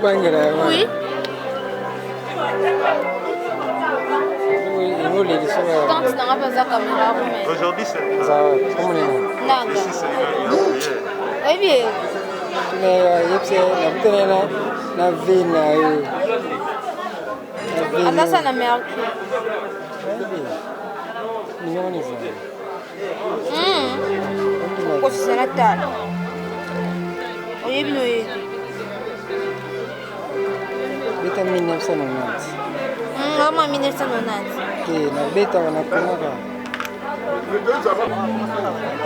Oui. Aujourd'hui, c'est Nanga. ici, c'est Eh bien. Ata sana mercure. Kwa sasa tano. Oyebi no yebi. Beta 1990. Kama 1990. Na beta wanakomaka.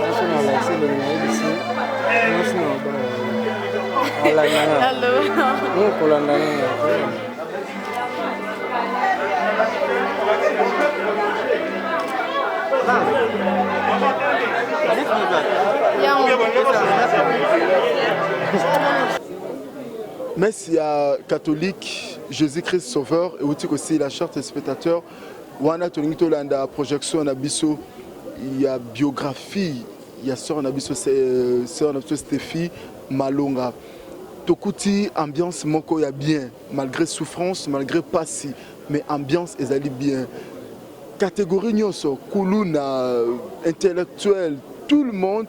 National Assembly na ABC. National Bar. Hello. Kolanda na. Merci à catholique Jésus-Christ Sauveur et aussi la charte des spectateurs. Wana Tolinito Landa projection na biso, il y a biographie, il y a sœur na biso Stéphie Malonga. Tokuti ambiance moko ya bien malgré souffrance, malgré passi, mais ambiance ezali bien. Catégorie nyonso, kuluna, intellectuel, tout le monde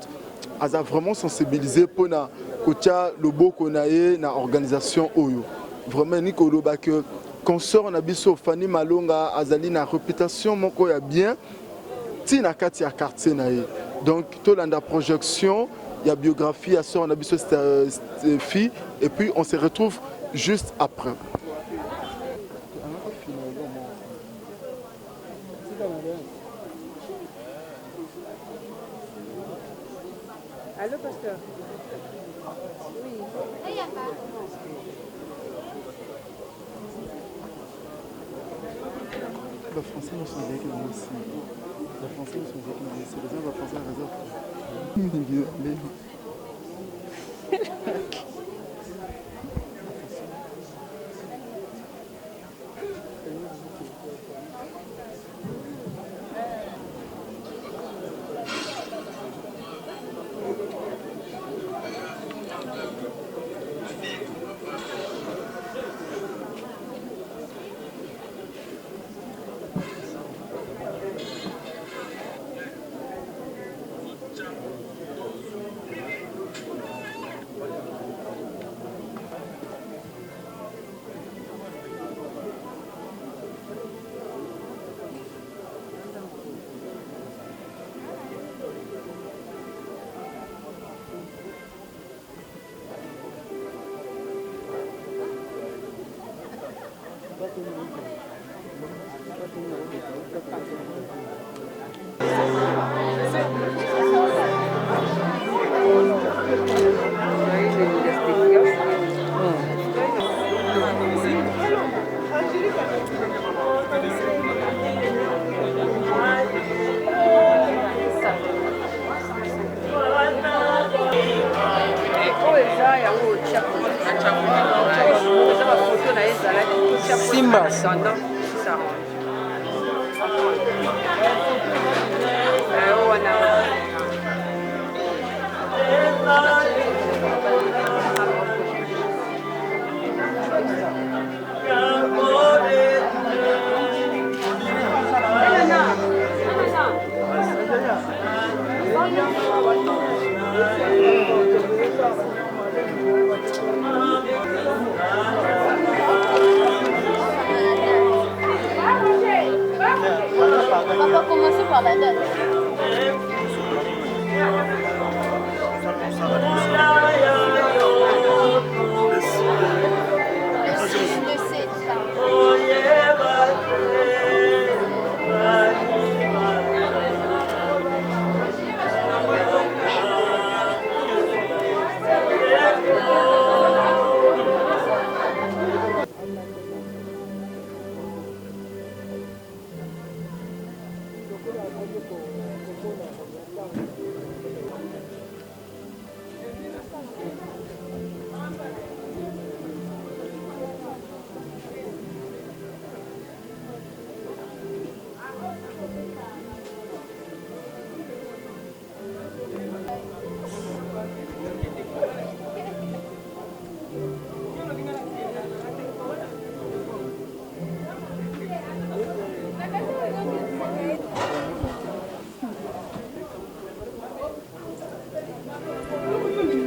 a vraiment sensibilisé pour na kotia lobo konaye na organisation oyo. Vraiment ni koloba que consort na biso Fanny Malonga azali na réputation moko ya bien ti na kati ya quartier na ye. Donc tolanda projection, il y a biographie, il y a sœur na biso Stéphie et puis on se retrouve juste après. Allô, pasteur? Oui. Les Français nous sont avec nous aussi. Les Français nous sont avec nous aussi. Les gens vont penser à raison. Simba.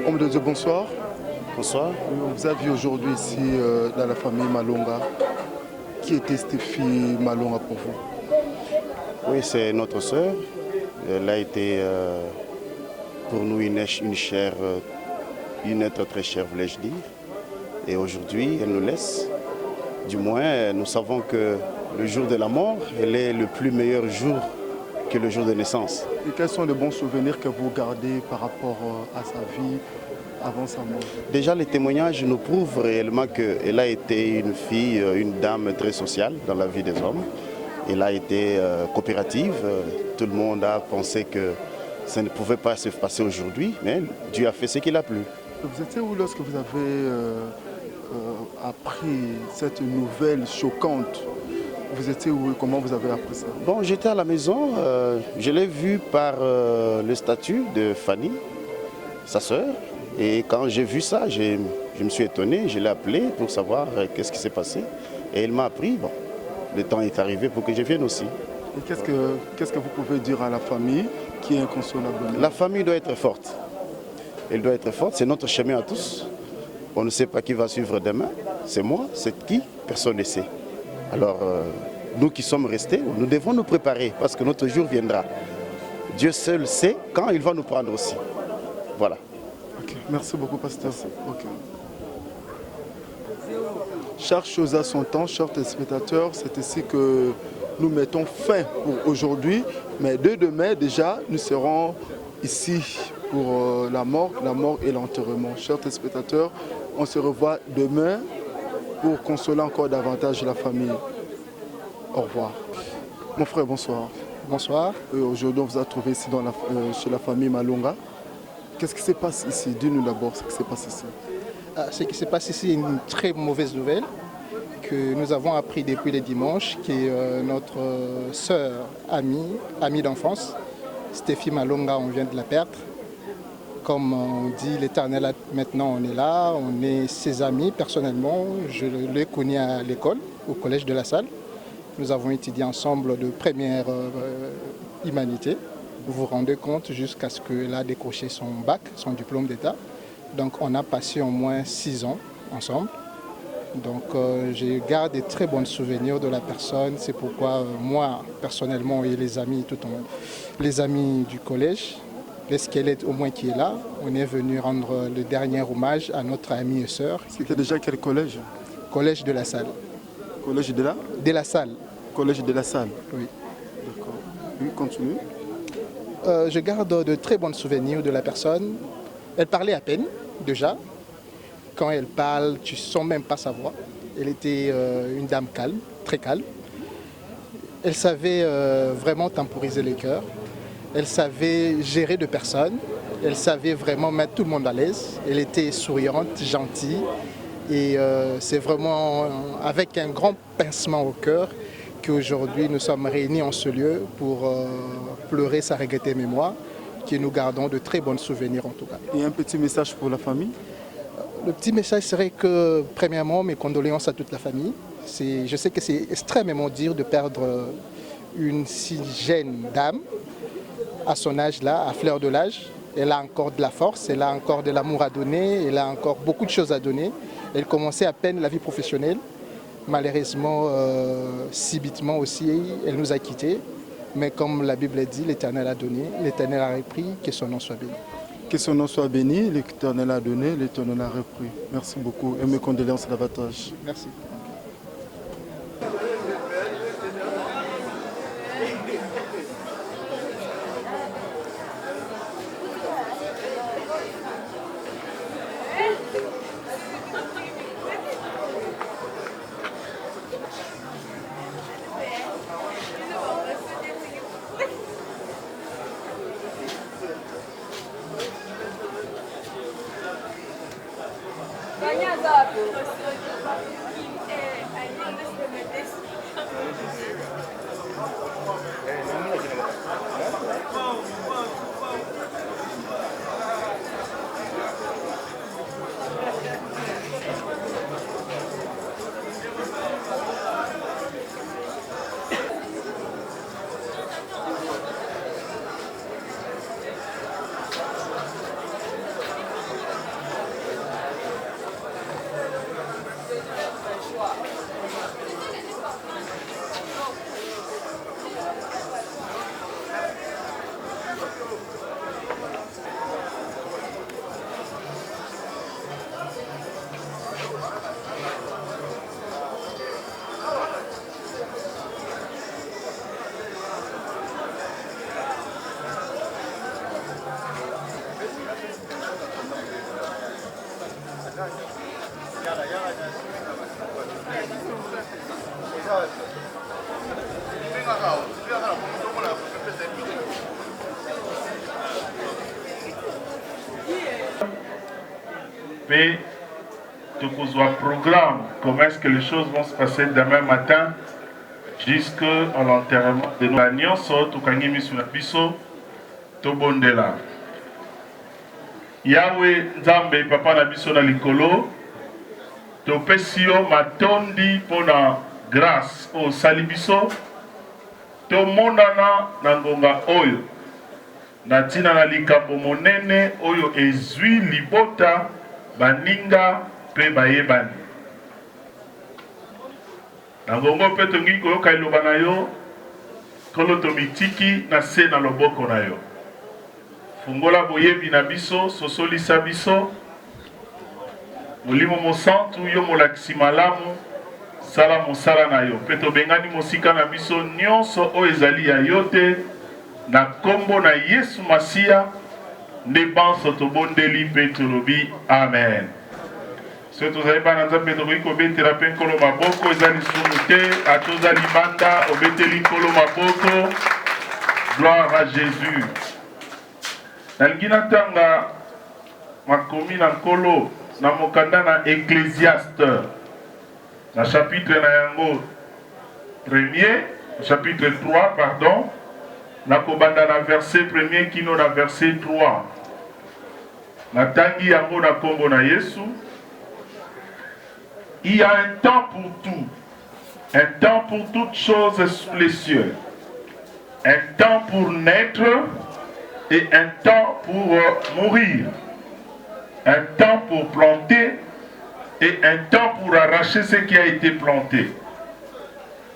Homme de Dieu, bonsoir. Bonsoir. On vous a vu aujourd'hui ici dans la famille Malonga. Qui était Stéphie Malonga pour vous? Oui, c'est notre sœur. Elle a été pour nous une chère, une être très chère, voulais-je dire. Et aujourd'hui, elle nous laisse. Du moins, nous savons que le jour de la mort, elle est le plus meilleur jour que le jour de naissance. Et quels sont les bons souvenirs que vous gardez par rapport à sa vie avant sa mort? Déjà, les témoignages nous prouvent réellement qu'elle a été une fille, une dame très sociale dans la vie des hommes. Elle a été coopérative. Tout le monde a pensé que ça ne pouvait pas se passer aujourd'hui, mais Dieu a fait ce qu'il a plu. Vous étiez où lorsque vous avez appris cette nouvelle choquante? Vous étiez où et comment vous avez appris ça? Bon, j'étais à la maison, je l'ai vu par le statut de Fanny, sa sœur. Et quand j'ai vu ça, je me suis étonné, je l'ai appelé pour savoir qu'est-ce qui s'est passé. Et elle m'a appris, bon, le temps est arrivé pour que je vienne aussi. Et qu'est-ce que vous pouvez dire à la famille qui est inconsolable? La famille doit être forte. Elle doit être forte, c'est notre chemin à tous. On ne sait pas qui va suivre demain. C'est moi, c'est qui? Personne ne sait. Alors, nous qui sommes restés, nous devons nous préparer parce que notre jour viendra. Dieu seul sait quand il va nous prendre aussi. Voilà. Okay. Merci beaucoup, pasteur. Okay. Chaque chose à son temps, chers téléspectateurs, c'est ici que nous mettons fin pour aujourd'hui. Mais dès demain, déjà, nous serons ici pour la mort et l'enterrement. Chers téléspectateurs, on se revoit demain pour consoler encore davantage la famille. Au revoir. Mon frère, bonsoir. Bonsoir. Aujourd'hui, on vous a trouvé ici chez la famille Malonga. Qu'est-ce qui se passe ici? Dis-nous d'abord ce qui se passe ici. Ce qui se passe ici est une très mauvaise nouvelle que nous avons appris depuis le dimanche, qui est notre sœur, amie d'enfance, Stéphie Malonga, on vient de la perdre. Comme on dit, l'Éternel, maintenant on est là, on est ses amis personnellement. Je l'ai connue à l'école, au collège de la Salle. Nous avons étudié ensemble de première humanité. Vous vous rendez compte jusqu'à ce qu'elle a décroché son bac, son diplôme d'État. Donc on a passé au moins 6 ans ensemble. Donc je garde des très bons souvenirs de la personne. C'est pourquoi moi, personnellement, et les amis, les amis du collège, les squelettes au moins qui est là, on est venu rendre le dernier hommage à notre amie et sœur. C'était déjà quel collège? Collège de la Salle. Collège de la? De la Salle. Collège de la Salle. Oui. D'accord. Oui, continue. Je garde de très bons souvenirs de la personne. Elle parlait à peine, déjà. Quand elle parle, tu ne sens même pas sa voix. Elle était une dame calme, très calme. Elle savait vraiment temporiser les cœurs. Elle savait gérer de personnes. Elle savait vraiment mettre tout le monde à l'aise. Elle était souriante, gentille. Et c'est vraiment avec un grand pincement au cœur qu'aujourd'hui nous sommes réunis en ce lieu pour pleurer sa regrettée mémoire, que nous gardons de très bons souvenirs en tout cas. Et un petit message pour la famille? Le petit message serait que, premièrement, mes condoléances à toute la famille. Je sais que c'est extrêmement dur de perdre une si jeune dame à son âge-là, à fleur de l'âge. Elle a encore de la force, elle a encore de l'amour à donner, elle a encore beaucoup de choses à donner. Elle commençait à peine la vie professionnelle. Malheureusement, subitement aussi, elle nous a quittés. Mais comme la Bible dit, l'Éternel a donné, l'Éternel a repris, que son nom soit béni. Que son nom soit béni, l'Éternel a donné, l'Éternel a repris. Merci beaucoup et mes condoléances davantage. Merci. Puis, tout programme, comment est-ce que les choses vont se passer demain matin jusqu'à l'enterrement de nos agnons, tout kangimi sur la biso, tout bondela. Yahweh Nzambe papa na biso na likolo, to pesio matondi pona grâce au salibiso, to monana na ngonga oyo, na tina na likambo monene oyo ezwi libota baninga pe bayebani. Nangongo pe tongi koyoka iloba na yo, kolo tomitiki na se na loboko na yo. Fungola boyebi na biso, sosolisa biso, molimo mosantu yo molakisi malamu, sala mosala na yo. Pe tobengani mosika na biso nyonso o ezali ya yote, na kombo na Yesu Masia, ne banso tobondeli pe tolobi amen. Soki tozali bana nzambe tokoki kobetela mpe nkolo maboko ezali sumu te atoza libanda obeteli nkolo maboko. Gloire à Jésus. Nalingi natanga makomi na nkolo na mokanda na Ecclésiaste na chapitre na yango chapitre 3 pardon, na kobanda na verset 1er kino na verset 3. Natangi yango na kombo na Yesu. Il y a un temps pour tout, un temps pour toutes choses sous les cieux, un temps pour naître et un temps pour mourir, un temps pour planter et un temps pour arracher ce qui a été planté.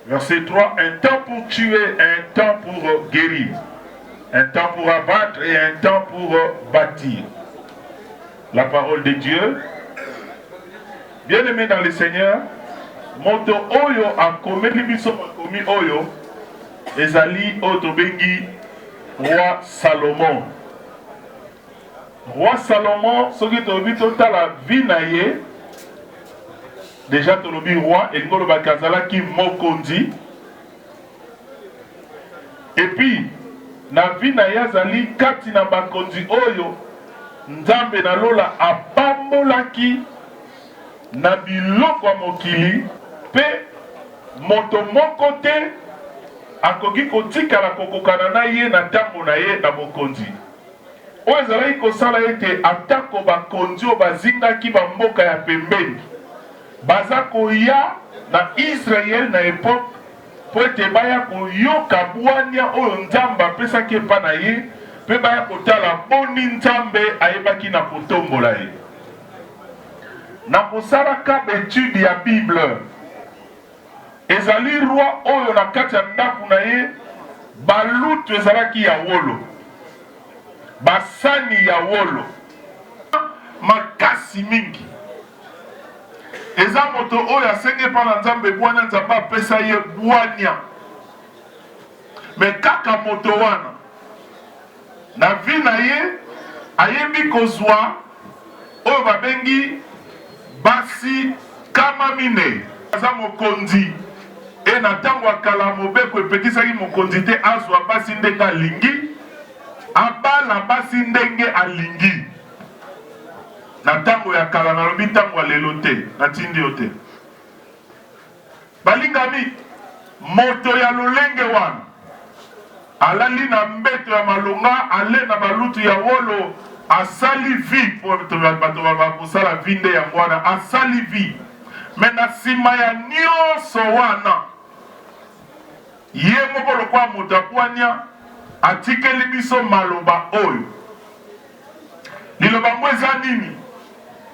Verset 3, un temps pour tuer, un temps pour guérir, un temps pour abattre et un temps pour bâtir. La parole de Dieu. Bien-aimé dans le Seigneur, moto oyo akomeli biso makomi oyo ezali otobengi roi Salomon. Roi Salomon, soki tobi totala vie na ye, déjà tolobi roi engolo bakazalaki mokonzi. Et puis na vie na ye azali kati na bakonzi oyo Nzambe na lola abambolaki na biloko ya mokili pe moto moko te akoki kotikala kokokana na ye na ntango na ye na bokonzi. Oyo ezalaki kosala ete atako bakonzi oyo bazingaki bamboka ya pembeni baza koya na Israel na epoke po ete baya koyoka bwania oyo Nzambe apesaki epa na ye pe baya kotala boni Nzambe ayebaki na kotombola ye. Na kosalaka betude ya Bible ezali roi oyo na kati ya ndako na ye balutu ezalaki ya wolo, basani ya wolo makasi mingi. Eza moto oyo asenge pa na Nzambe bwana Nzambe apesa ye bwania. Me kaka moto wana na vi na ye ayembi kozwa oyo babengi basi kama mine. Aza mokonzi e na ntango akala mobeko epekisaki mokonzi te azwa basi ndenge alingi, abala basi ndenge alingi. Na ntango ya kala nalobi ntango ya lelo te, natindi yo te. Balingami, moto ya lolenge wana alali na mbeto ya malonga, ale na balutu ya wolo, asali vi po bato bakosala vi nde yango wana, asali vi. Me na nsima ya nyonso wana ye moko lokwa moto abwania atikeli biso maloba oyo. Liloba ngo eza nini?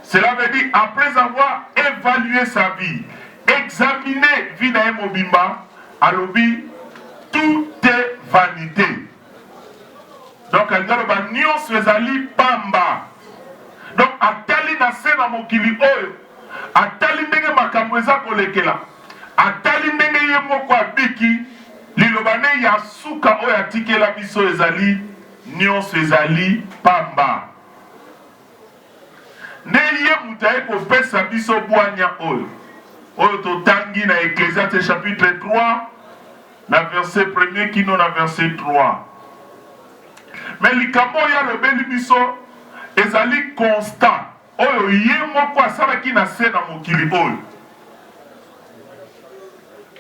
Cela veut dire après avoir évalué sa vie, examiné vie na ye mobimba, alobi tout est vanité. Donc alingaloba nyonso ezali pamba. Donc atali na se na mokili oyo, atali ndenge makambo eza kolekela, atali ndenge ye moko abiki, liloba ne ya suka oyo atikela biso ezali nyonso ezali pamba. nde ye moto aye kopesa biso bwanya oyo oyo totangi na Ecclésiaste chapitre 3 na verset 1er kino na verset 3. Mais likambo oyo alobeli biso ezali constant oyo ye moko asalaki na se na mokili oyo.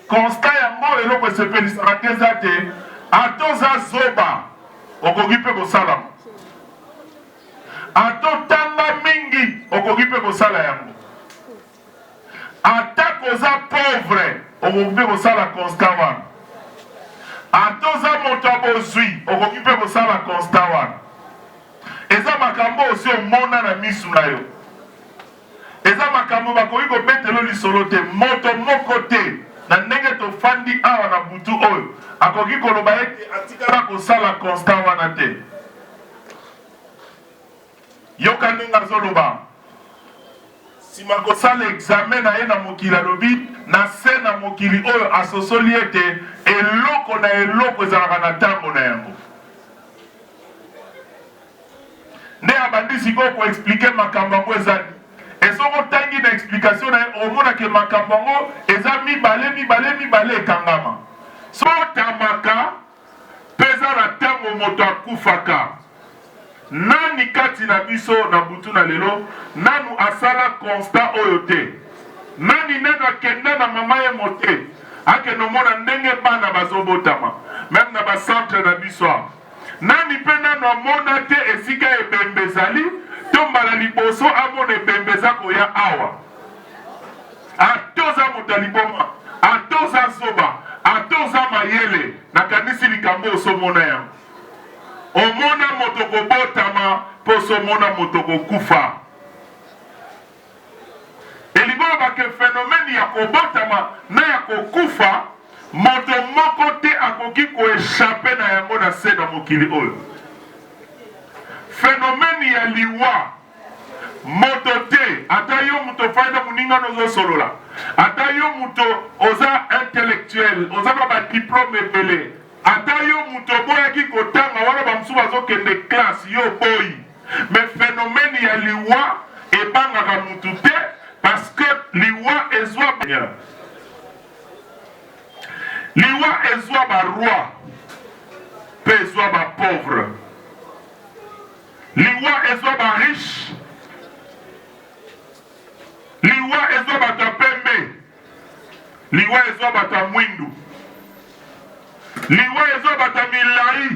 Constant yango eloko esepelisaka te eza te atoza zoba okoki mpe kosalama, atotanga mingi okoki mpe kosala yango, ata koza pauvre okoki mpe kosala constant wana, atoza moto ya bozwi okoki mpe kosala constant wana. Eza makambo osi omona na misu na yo, eza makambo bakoki kobetelo lisolo te, moto moko te na ndenge tofandi awa na butu oyo akoki koloba ete atikala kosala constant wana te. Yoka ndenge azoloba sima kosala examen na ye na mokili alobi na se na mokili oyo asosoli ete eloko na eloko ezalaka na ntango na yango. Nde abandi sikoyo koexplike makambo yango ezali esoko tangi na explication na ye omonake makambo yango eza mibale ekangama. So tamaka peza na ntango moto akufaka. Nani kati na biso na butu na lelo nanu asala constant oyo te? Nani neno akenda na mama ye mote akende omona ndenge bana bazobotama même na bacentre na biso? Nani mpe nanu amona te esika ebembe ezali to mbala liboso amona ebembe eza koya awa? Atoza moto ya liboma, atoza zoba, atoza mayele nakanisi likambo osomona yango. Omona moto kobotama poso mona moto kokufa. Elibolo bake phénomène ya kobotama na ya kokufa moto moko te akoki koéchappe na yango na se na mokili oyo. Phénomène ya liwa moto te ata yo moto faida muninga nozo solola, ata yo moto oza intellectuel oza ba diplôme ebele, ata yo moto boyaki kotanga wana bamusu bazokende classe yo boyi, mais phénomène ya liwa ebangaka mutu te parce que liwa ezwa bien, liwa ezwa ba roi pe ezwa ba pauvre, liwa ezwa ba riche, liwa ezwa bato ya pembe, liwa ezwa bato ya mwindu, liwa ezwa bato ya milai,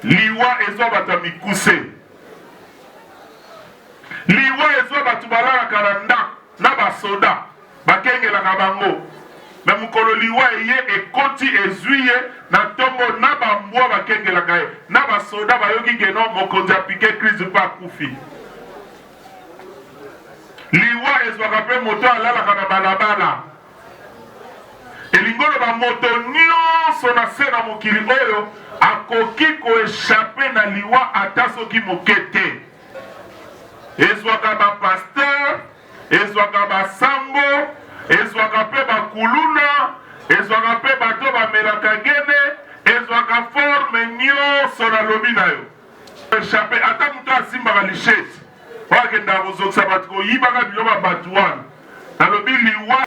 liwa ezwa bato ya mikuse, liwa ezwa bato balalaka na ndako na basoda bakengelaka bango. Me mukolo liwa eye ekoti ezwi ye na ntongo na bambwa bakengelaka ye na basoda bayoki keno mokonzi apike Kristo mpe akufi. Liwa ezwaka mpe moto alalaka na balabala. Elingolo ba moto nyonso na se na mokili oyo akoki koéchappe na liwa ata soki moke te. Ezwaka ba pasteur, ezwaka ba sango, ezwaka mpe bakuluna, ezwaka mpe bato bamelaka gene, ezwaka forme nyonso na lobi na yo. Échappe ata moto asimbaka lisheti wakenda kozokisa bato koyibaka biloko ya bato wana nalobi liwa.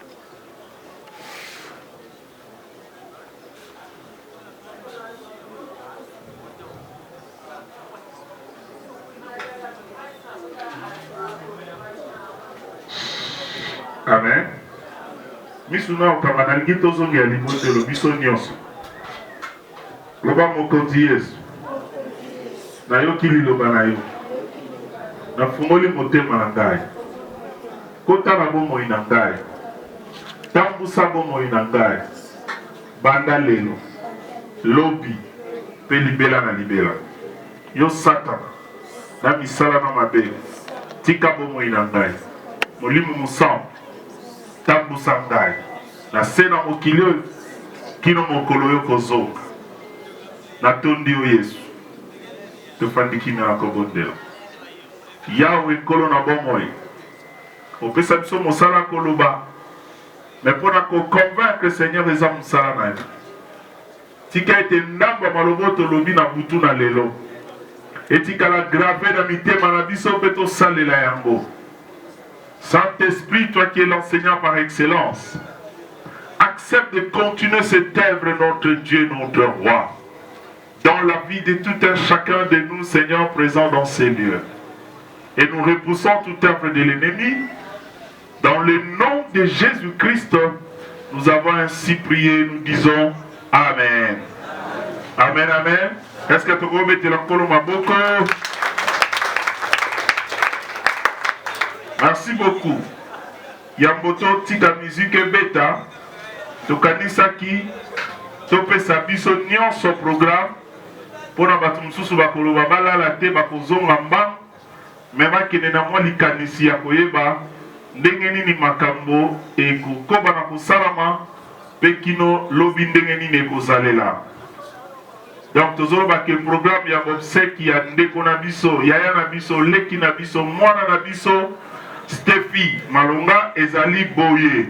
Amen. Misuna okanga nalingi tozongela libotelo biso nyonso. Loba mokonzi Yesu nayoki liloba na yo, nafungoli motema na ngai, kotala bomoi na ngai, tambusa bomoi na ngai, banda lelo lobi mpe libela na libela. Yo Satana na misala na mabe tika bomoi na ngai, molimo mosantu tambusa ngai na se na mokili oyo kino mokolo yo kozoka. Natondi yo Yesu tofandiki na kobondela Yawe kolo na bomoi opesa biso mosala koloba me mpona koconvaincre Seigneur eza mosala na yo. Tika ete ndambo malobo tolobi na butu na lelo etikala gravé na mitema na biso mpe tosalela yango. Saint-Esprit, toi qui es l'enseignant par excellence, accepte de continuer cette œuvre, notre Dieu, notre Roi, dans la vie de tout un chacun de nous, Seigneur, présents dans ces lieux. Et nous repoussons toute œuvre de l'ennemi. Dans le nom de Jésus-Christ, nous avons ainsi prié, nous disons Amen. Amen, Amen. Est-ce que tu peux mettre l'encolo maboko? Merci beaucoup. Yamboto tika musique beta. Tokanisaki topesa biso nyonso programme pona bato mosusu bakoloba balala te bakozonga mbangu me bakende na mwa likanisi ya koyeba ndenge nini makambo ekokoba na kosalama mpe kino lobi ndenge nini ekozalela. Donc tozoloba ke programme ya bobseki ya ndeko na biso yaya na biso leki na biso mwana na biso Stéphie Malonga ezali boye.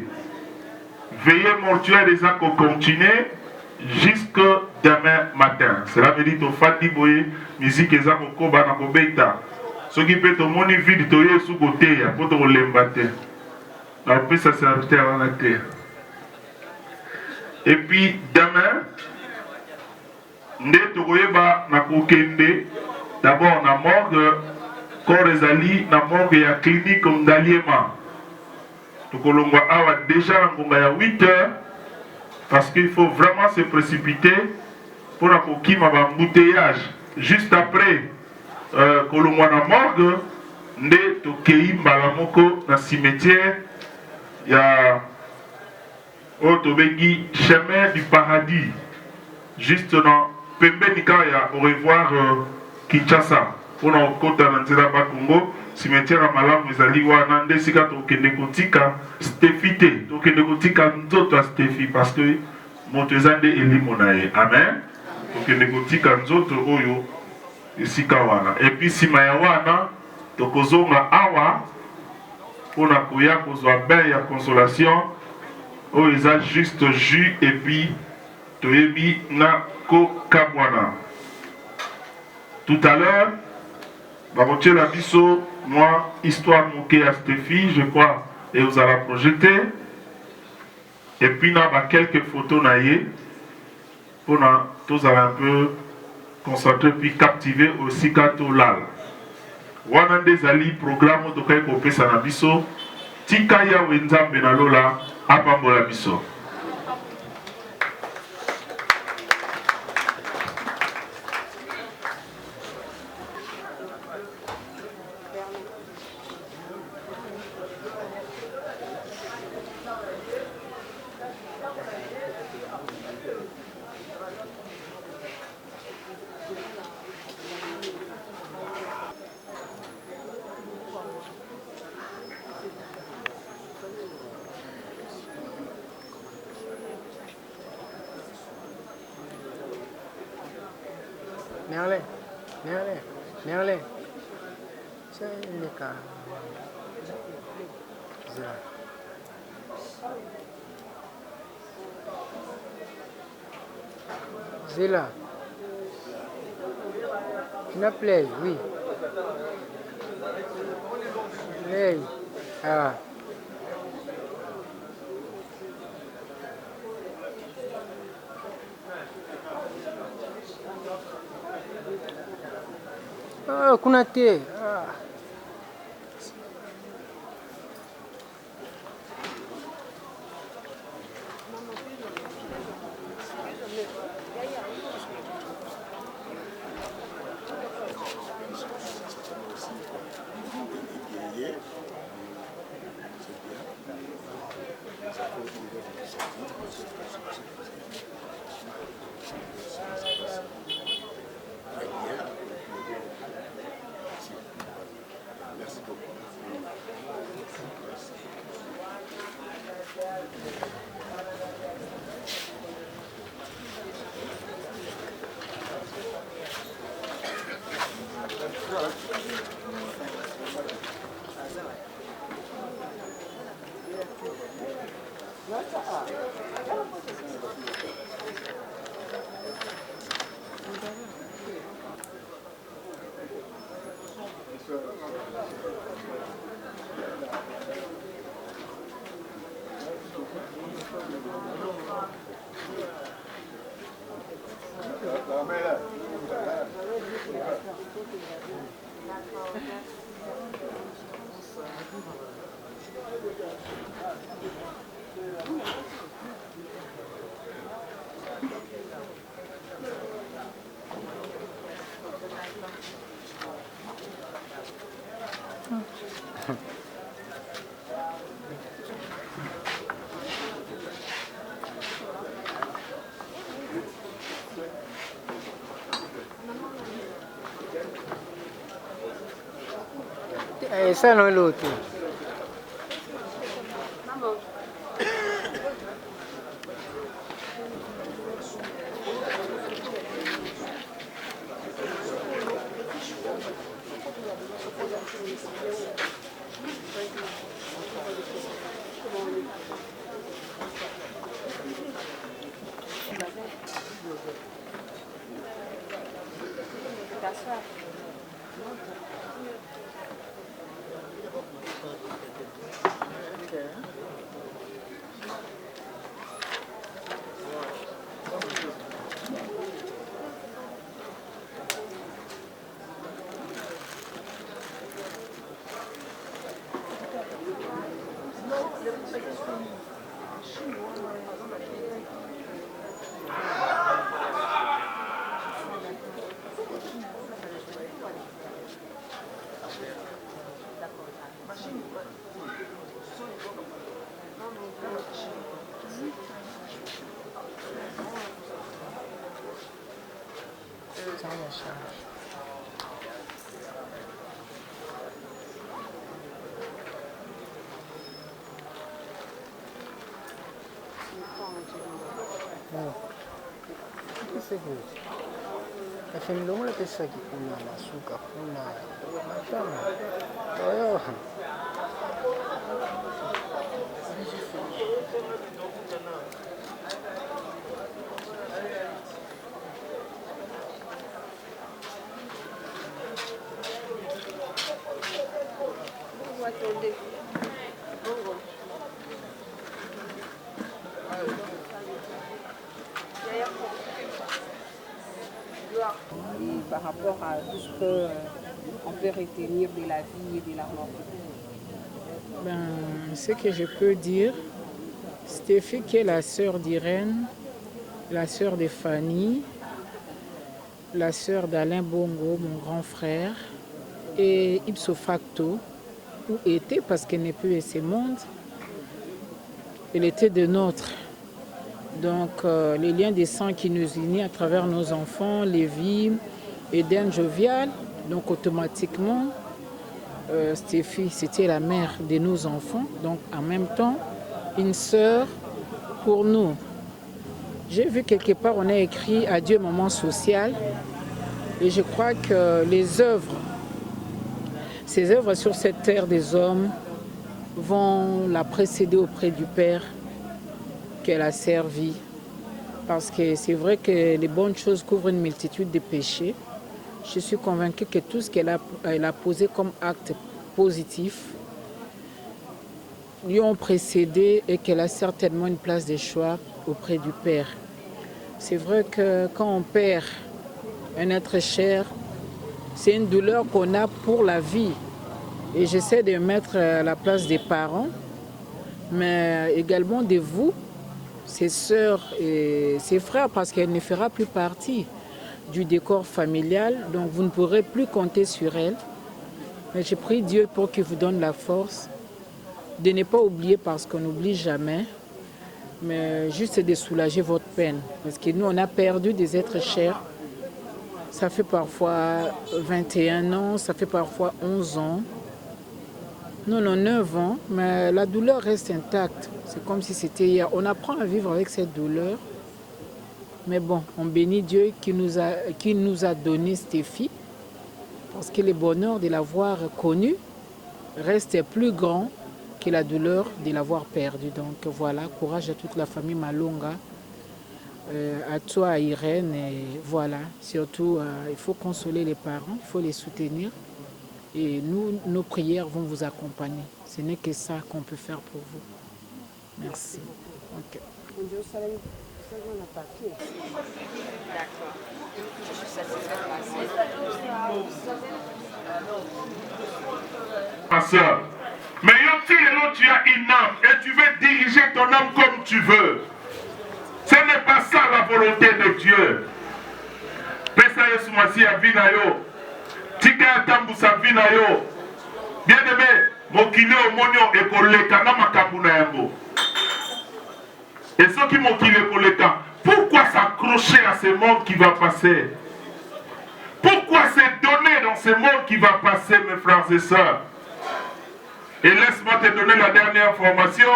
Veillez mortuaire des actes continuer jusque demain matin. Cela veut dire que Fadi Boye, musique et Zako Koba na Kobeta. Ce qui peut te moni vide, tu es sous côté, pour te l'embatter. La paix, ça c'est la terre en la terre. Et puis demain, nous allons d'abord na morgue, corps ezali, na morgue et à clinique comme d'Aliema. Donc on va déjà à 8 heures parce qu'il faut vraiment se précipiter pour la coquille embouteillage. Juste après Kolomwa na morgue, nde tokei mbalamoko na cimetière ya Otobengi chemin du paradis. Juste dans Pembenika ya au revoir Kinshasa. Pour na kota na nzela ba Congo. Cimetière à Malamu ezali wana nde sika tokende kotika Stéphie te tokende kotika nzoto ya Stéphie parce que moto eza nde elimo na ye. Amen. Tokende kotika nzoto oyo esika wana et puis sima ya wana tokozonga awa mpona koya kozwa bain ya consolation oyo eza juste jus et puis toyebi na kokabwana. Tout à l'heure barotier la biso moi, histoire moquée à Stéphie, je crois, et vous allez projeter. Et puis, là, quelques photos naïe pour tous un peu concentrer puis captiver aussi Katolal. Wana des ali programme de quoi qu'on peut s'en abisso. Tikaya wenza benalola apambola biso. Merle. C'est le cas. Zéla. Tu play, oui. Play. Ah. Ah, kuna te. Ah. Et ça, non, l'autre. Efendim pesa kikuna masuka kuna matamu. Oyo. Et par rapport à tout ce qu'on peut retenir de la vie et de la mort. Ce que je peux dire, Stéphie qui est la sœur d'Irène, la sœur de Fanny, la sœur d'Alain Bongo, mon grand frère, et ipso facto, où était, parce qu'elle n'est plus de ce monde, elle était de nôtre. Donc les liens de sang qui nous unissent à travers nos enfants, Lévi, Eden, Jovial, donc automatiquement, Stéphie, c'était la mère de nos enfants, donc en même temps, une sœur pour nous. J'ai vu quelque part, on a écrit Adieu maman sociale, et je crois que les œuvres, ces œuvres sur cette terre des hommes vont la précéder auprès du Père qu'elle a servi. Parce que c'est vrai que les bonnes choses couvrent une multitude de péchés. Je suis convaincue que tout ce qu'elle a posé comme acte positif lui ont précédé et qu'elle a certainement une place de choix auprès du Père. C'est vrai que quand on perd un être cher, c'est une douleur qu'on a pour la vie. Et j'essaie de mettre à la place des parents, mais également de vous, ses sœurs et ses frères, parce qu'elle ne fera plus partie du décor familial, donc vous ne pourrez plus compter sur elle. Mais je prie Dieu pour qu'il vous donne la force de ne pas oublier, parce qu'on n'oublie jamais, mais juste de soulager votre peine. Parce que nous, on a perdu des êtres chers. Ça fait parfois 21 ans, ça fait parfois 11 ans. Nous, on a 9 ans, mais la douleur reste intacte. C'est comme si c'était hier. On apprend à vivre avec cette douleur. Mais bon, on bénit Dieu qui nous a donné Stéphie, parce que le bonheur de l'avoir connue reste plus grand que la douleur de l'avoir perdue. Donc voilà, courage à toute la famille Malonga, à toi, à Irène, et voilà. Surtout, il faut consoler les parents, il faut les soutenir. Et nous, nos prières vont vous accompagner. Ce n'est que ça qu'on peut faire pour vous. Merci. Okay. Ma soeur, Mais tu as une âme et tu veux diriger ton âme comme tu veux. Ce n'est pas ça la volonté de Dieu. Pesa Yesu Masiya vina yo. Tika ya tambusa vina yo. Bien aimé, mokili omonio ekoleka na makambu na yango. Et ceux qui mokili ekoleka, pourquoi s'accrocher à ce monde qui va passer? Pourquoi se donner dans ce monde qui va passer, mes frères et sœurs? Et laisse-moi te donner la dernière information.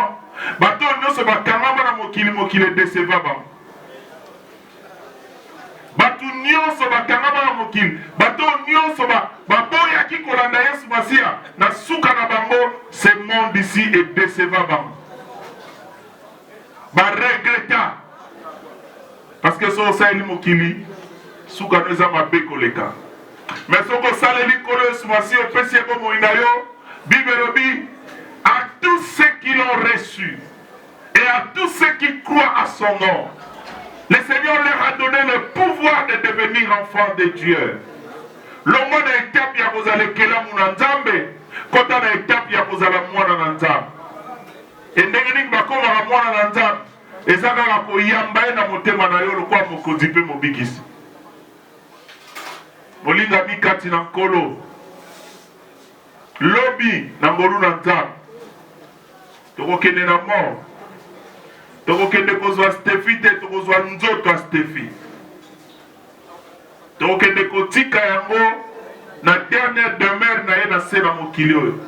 Bato nyonso bakangama na mokili déceva ba. Bato nyonso bakangama na mokili. Bato nyonso baboya ki kolanda Yesu Masiya na suka na bango, ce monde ici est déceva ba. Ba regretta. Parce que so saeli mokili suka no eza mabe koleka. Mais soko saleli kolo Yesu Masiya opesi eko moina yo. Bible dit à tous ceux qui l'ont reçu et à tous ceux qui croient à son nom, le Seigneur leur a donné le pouvoir de devenir enfants de Dieu. Le monde est étape ya kozala kela muna nzambe, kota na étape ya kozala mwana na nzambe. Et ndenge nini bakoma mwana na nzambe, ezaka na koyamba na motema na yo lokwa mokonzi pe mobikisi. Molinga mikati na nkolo. Lobby na ngolu na nzambe. Tokokende na mort. Tokokende kozwa Stefi te tokozwa nzoto a Stefi. Tokokende kotika yango na dernière demeure na ye na se na mokili oyo.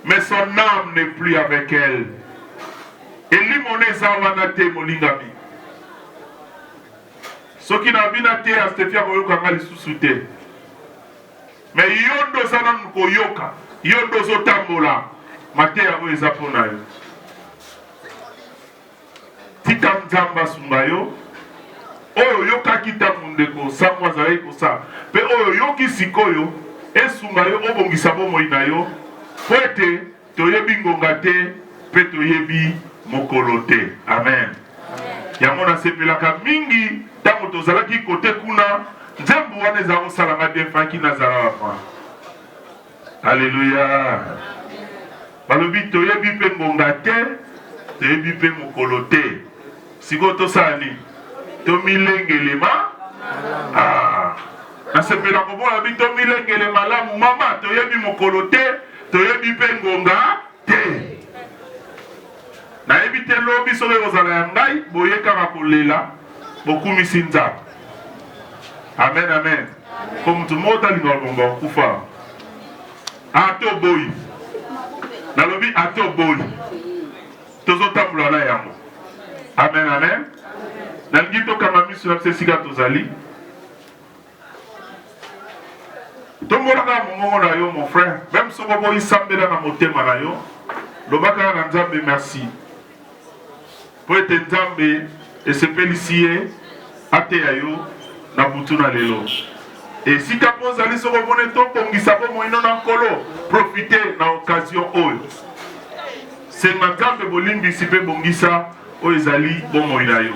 Mais son âme n'est plus avec elle. Elimone eza wana te molingami. Soki na bina te a Stefi akoyokanga lisusu te. Mais yondo sana koyoka, yondo zotambola, mate yango eza pona yo. Tika nzamba sunga yo, oyo yokaki tango ndeko sangwa azalaki kosa, pe oyo yoki sikoyo, esunga yo obongisa bomoi na yo, po ete toyebi ngonga te, pe toyebi mokolo te. Amen. Yango nasepelaka mingi, tango tozalaki kote kuna, Nzambu wana eza kosalanga bien faki nazala wafa. Alléluia. Balobi toyebi pe ngonga te, toyebi pe mokolo te. Siko tosali, tomilengelema. Nasepela kobona bi tomilengelema la mama, toyebi mokolo te, toyebi pe ngonga te. Nayebi te lobi sobe kozala ya ngai, boyekaka kolela, bokumisi Nzambe. Amen, amen. Comme tout le monde a dit dans le bon koufa. Ato boy. Dans le but, ato boy. Tozo tambula na yango. Amen, amen. Dans le guito kamami sur la psesiga tozali. Tombolaka mongo na yo, mon frère. Même si on va sambela na motema na yo. Lobaka na Nzambe merci. Pour être Nzambe et se pelicier ate yo. Na butuna lelo. Et si tu pose aller sur le bonnet, tu profiter na occasion oyo. C'est ma gamme bolimbi sipe bongisa o ezali bomo ilayo.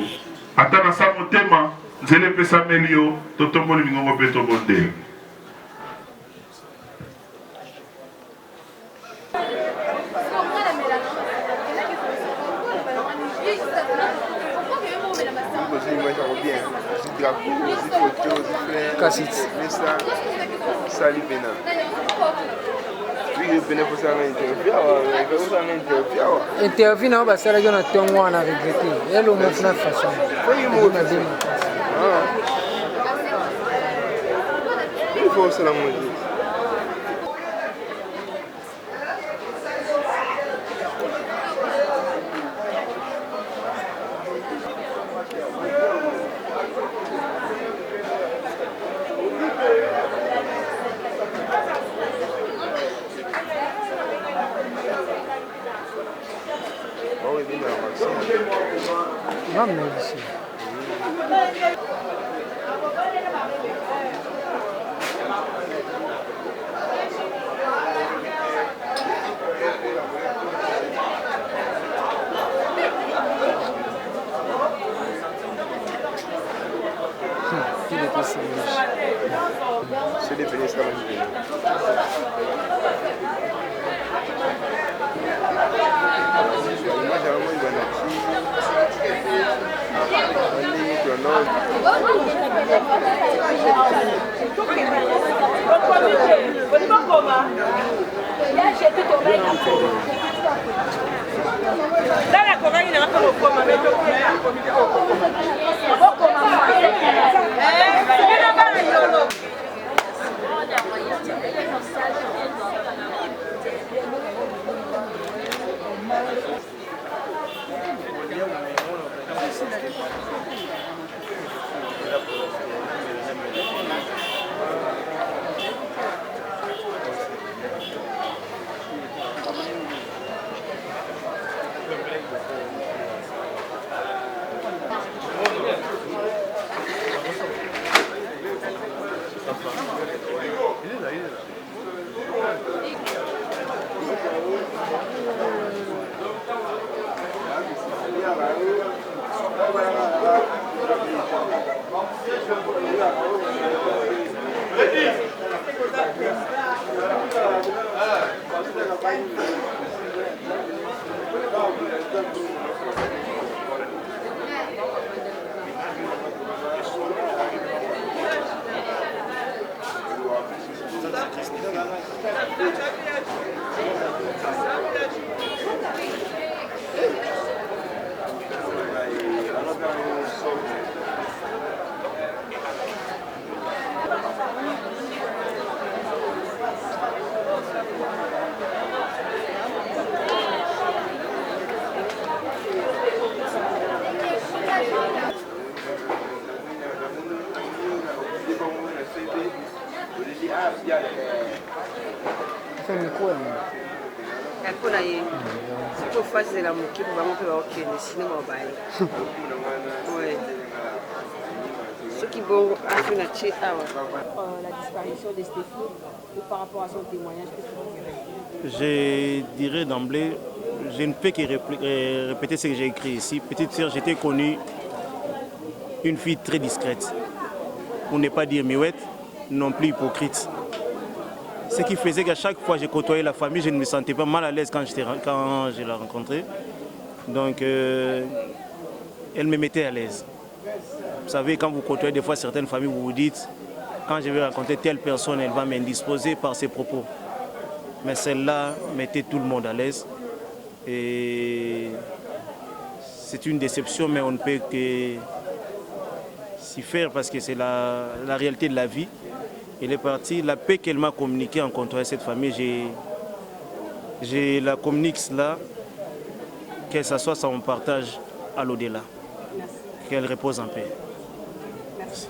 Atana sa motema nzele pesa melio totombo lingongo peto bonde. Kassit. Sali Bena. Oui, Bena pour ça interview na basala yo na tongo na regretter. Elo mo na façon. Oui, mo na dema. Il faut cela mo dire. Non, mais ici. C'est des péninsulaires. mpona ye siko fazela mokipo bango mpe baokende sino mobali soki bongo afi na tie awa la disparition de Stéphie et par rapport à son témoignage, qu'est-ce que vous dirais? Je dirais d'emblée, je ne peux que répéter ce que j'ai écrit ici. Petite sœur, j'étais connue une fille très discrète, pour ne pas dire muette, non plus hypocrite. Ce qui faisait qu'à chaque fois que je côtoyais la famille, je ne me sentais pas mal à l'aise quand je la rencontrais. Donc, elle me mettait à l'aise. Vous savez, quand vous côtoyez des fois certaines familles, vous vous dites, quand je vais rencontrer telle personne, elle va m'indisposer par ses propos. Mais celle-là mettait tout le monde à l'aise. Et c'est une déception, mais on ne peut que s'y faire parce que c'est la réalité de la vie. Elle est partie. La paix qu'elle m'a communiquée en côtoyant cette famille, je la communique cela, qu'elle s'assoie sur mon partage à l'au-delà. Qu'elle repose en paix. Merci.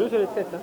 Deux sur les têtes. Hein.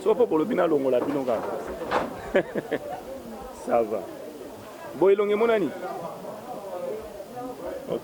Soit pour le bina longo la binonga. Ça va. Boy longue monani. Ok.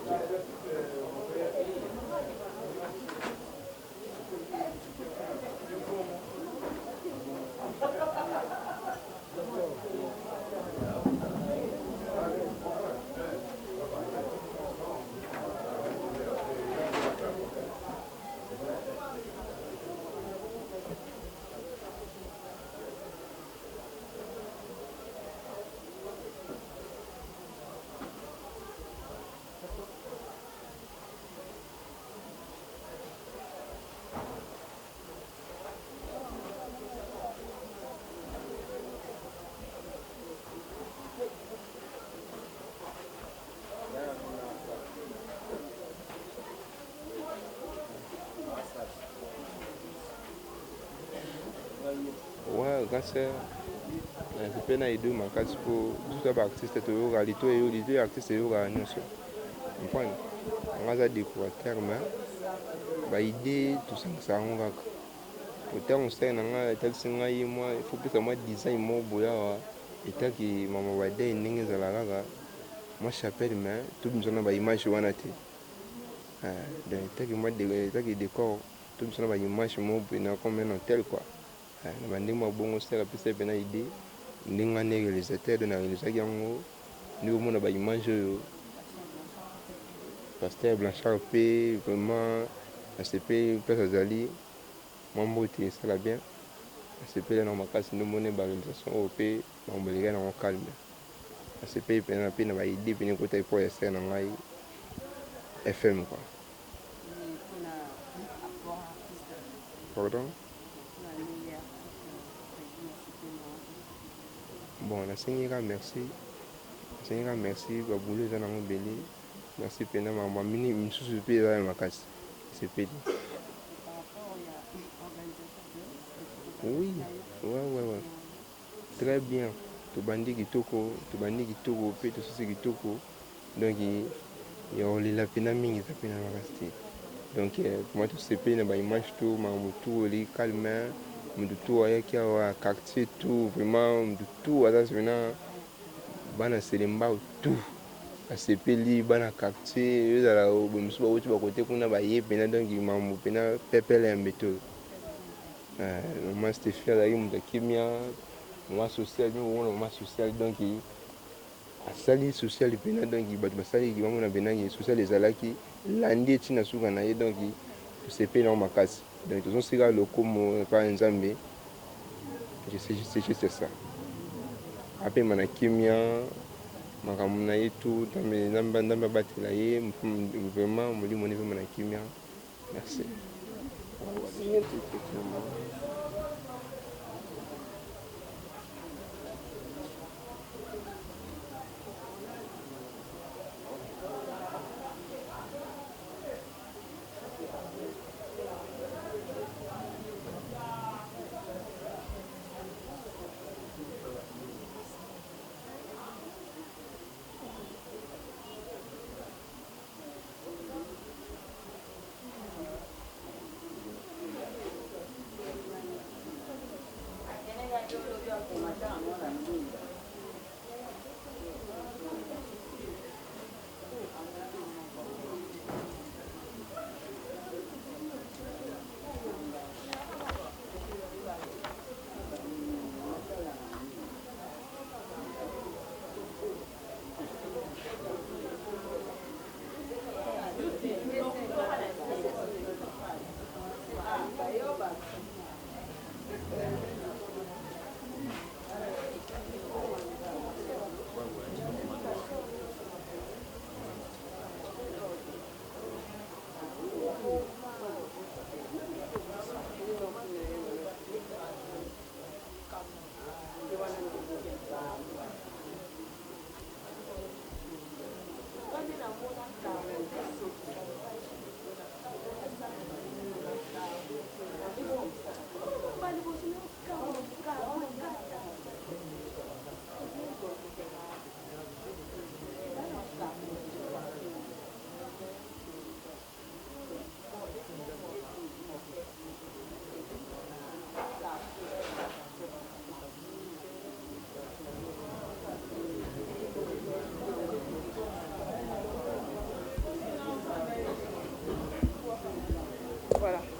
grand sœur c'est na aider makasi pour tout ba artiste to yo réalité yo les artistes yo ga nyonso comprendre on va décorateur mais ba idée tout ça on va autant on sait na tel singa yi moi il faut que moi design mo boya et tant que maman va dé ningi za la moi chapelle mais tout nous on ba image wana te donc tant que moi décor tout nous on ba image mo na comme un hôtel quoi na ndenge mo bongo sera pesa pena idée ndenge ane réalisateur de na réalisateur yango ni au monde ba image yo Pasteur Blanchard P vraiment ACP place Azali moi mbote ça la bien ACP là na makasi no mone ba réalisation OP ba mbolega na calme ACP pena pena ba idée pena ko tay pour essayer na ngai FM quoi pardon. Bon, la Seigneur merci. La Seigneur merci. Va bouler dans mon belé. Merci pena ma mini une sous-paix dans ma casse. C'est pédé. Oui, ouais. Très bien. Tu bandit qui toko, pe tout ce qui toko. Donc il y a la pena mingi ta pena ma casse. Donc moi tout ces peine ba image tout ma tout les calme. Tout avec un quartier tout vraiment tout à ça maintenant bana selemba tout ACP li bana quartier eux là au musuba au côté kuna ba yepena donc mamu pena pepele ambeto moi c'était fier d'ailleurs mon kimia moi social moi social donc a sali social pena donc batu basali ki mamu na benangi social les alaki landi tina suka na ye donc c'est pena makasi. Donc, tous ces gars locaux, pas un Zambé. Je sais juste ça. Après, je suis kimia, je suis tout, dans mes bâtiments, vraiment, je suis kimia. Merci.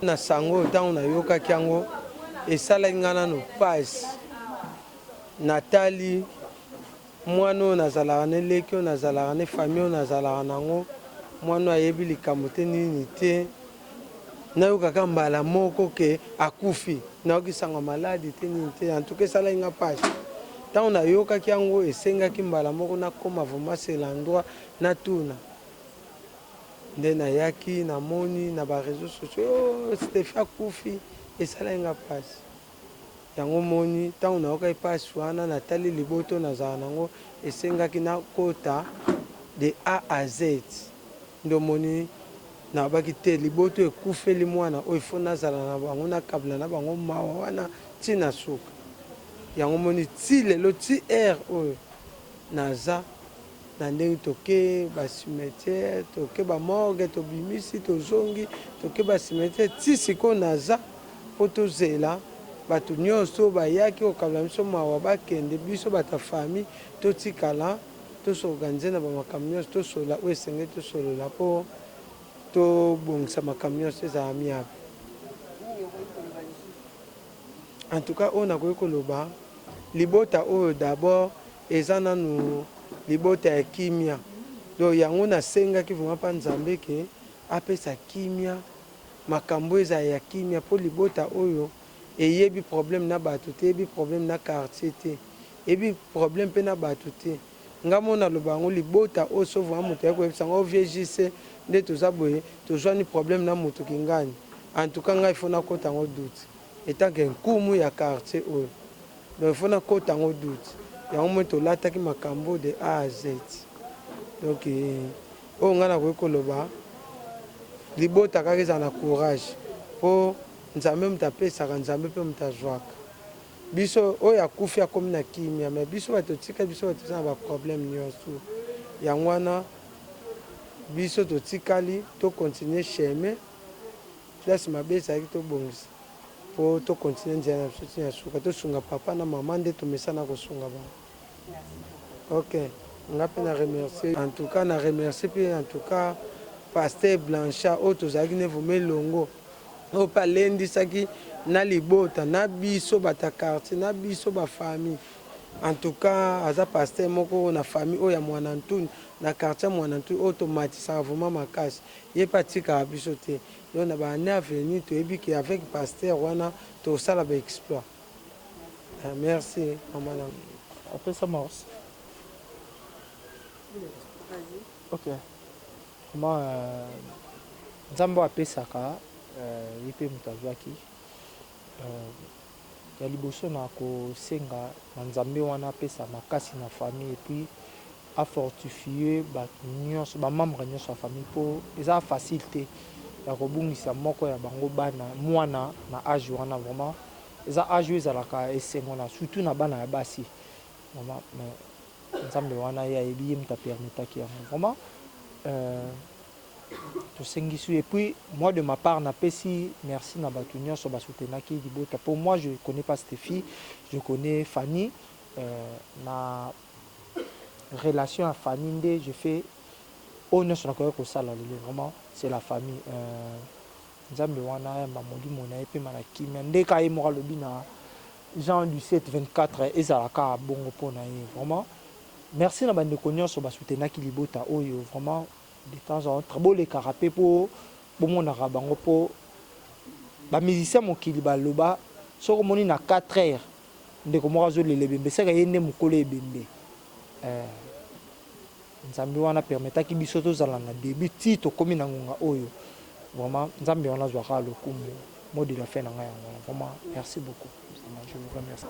na sango ntango nayokaki yango esalaki nga nano pasi natali mwana oyo nazalaka ne leki oyo nazalaka ne famille oyo nazalaka nango mwana oyo ayebi likambo te nini te nayokaka mbala moko ke akufi nayokisanga maladi te nini te antuka esalaki nga pasi ntango nayokaki yango esengaki mbala moko nakoma vraimen c'est l'endroit natuna nde nayaki namoni na bareseau sociaux Stephi akufi esalaki nga pasi yango moni ntango nayokaki pasi wana natali liboto nazala nango esengaki nakota de A à Z ndo moni nabaki te liboto ekufeli mwana oyo ifo nazala na bango nakabila na bango mawa wana ntina suka yango moni ti lelo ti aire oyo naza na ndenge toke bacimetière toke bamorgue tobimisi tozongi toke bacimetière ti sikoyo naza mpo tozela bato nyonso bayaki kokabela biso mawa bakende biso bato ya famille totikala tosorganize na bamakambo nyonso tosolola oyo esengeli tosolola mpo tobongisa makambo nyonso ezala miabe. En tout cas oyo nakoki koloba libota oyo d'abord eza nanu libota ya kimia donc yango nasengaki vraiment mpa nzambe ke apesa kimia makambo eza ya kimia mpo libota oyo eyebi problème na bato te eyebi problème na quartier te eyebi problème mpe na bato te nga mona loba yango libota oyo so vraiment moto ya koyebisa yango viegise nde toza boye tozwani problème na moto kingani en tout cas ngai ifo nakota yango doute etanke nkumu ya quartier oyo donc ifo nakota yango doute yango moi tolataki makambo de A à Z donc oyo ngai nakoki koloba libota kaka eza na courage mpo nzambe moto apesaka nzambe mpe moto azwaka biso oyo akufi akomi na kimia me biso bato tika biso bato eza na baproblème nyonso yango wana biso totikali tokontinue chemin place mabe ezalaki tobongisa mpo tokontinue nzela na biso tina suka tosunga papa na mama nde tomesana kosunga bango. Ok nga mpe na remercie en tout cas na remercie mpe en tout cas Pasteur Blanchard oyo tozalaki ne vome elongo oyo mpe alendisaki na libota na biso bata quartier na biso bafamille en tout cas aza pasteur moko na famille oyo ya mwana ntuni na quartier mwana ntuni oyo tomatisaka vraiment makasi ye mpe atikaka biso te donc na baannée avenir toyebi ke avec pasteur wana tosala baexploit. Merci mama nango. Après ça morse. Ok. Comment nzambe apesaka ye mpe moto azwaki ya liboso na kosenga na nzambe wana apesa makasi na famille epuis afortifie bato nyonso bamembre nyonso ya famille mpo eza facile te ya kobungisa moko ya bango bana mwana na age wana vraiment eza age oyo ezalaka esengo na surtout na bana ya basi vraiment nzambe wana ye ayebi ye moto apermetaki yango vraiment tosengisi et puis moi de ma part napesi merci na bato nyonso basoutenaki libota pour moi je connais pas cette fille je connais Fanny na relation à Fanny nde je fais oyo nyonso nakoki kosala lelo vraiment c'est la famille nzambe wana yamba molimo na ye mpe mana kimia nde ka ye moko alobi na Jean 17:24 ezalaka bongo mpo na ye vraiment merci na bandeko nyonso basoutenaki libota oyo vraiment de temps en temps bolekaka mpe mpo bomonaka bango mpo bamusicien mokili baloba soki omoni na 4 heures ndeko moko azolela ebembe seka ye nde mokolo ebembe nzambe wana permetaki biso tozala na début ti tokómi na ngonga oyo vraiment nzambe wana azwaka lokumu mot de la fin na ngai yango vraiment merci beaucoup je vous remercie.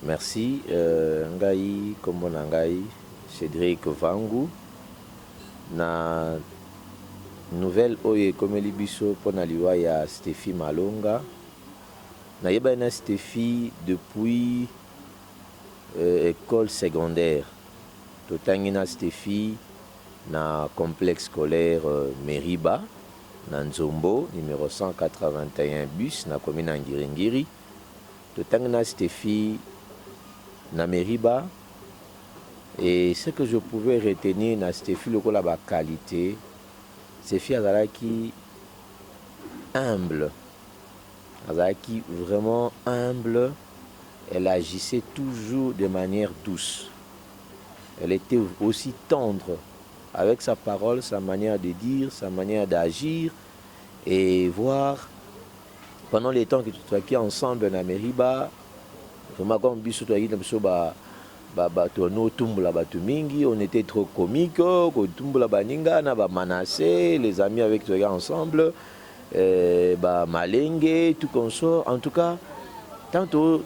Merci. Ngai kombo na ngai Cédric Vangu na nouvelle oyo ekomeli biso mpona liwa ya Stéphie Malonga. Nayeba na Stéphie depuis école secondaire. Totangi na Stéphie na complexe scolaire Meriba na Nzombo numéro 181 bus na commune ya Ngiringiri. Totangi na Stéphie na Meriba. Et ce que je pouvais retenir na Stéphie lokola ba qualité, Stéphie azalaki humble. Azalaki vraiment humble. Elle agissait toujours de manière douce. Elle était aussi tendre avec sa parole, sa manière de dire, sa manière d'agir. Et voir, pendant les temps que tu étais ensemble na Meriba, vraiment comme biso to yina biso ba no tumbula batu mingi, on était trop comique, ko tumbula baninga na ba Manassé, les amis avec toi ensemble, ba Malenge, tout consort. En tout cas, tantôt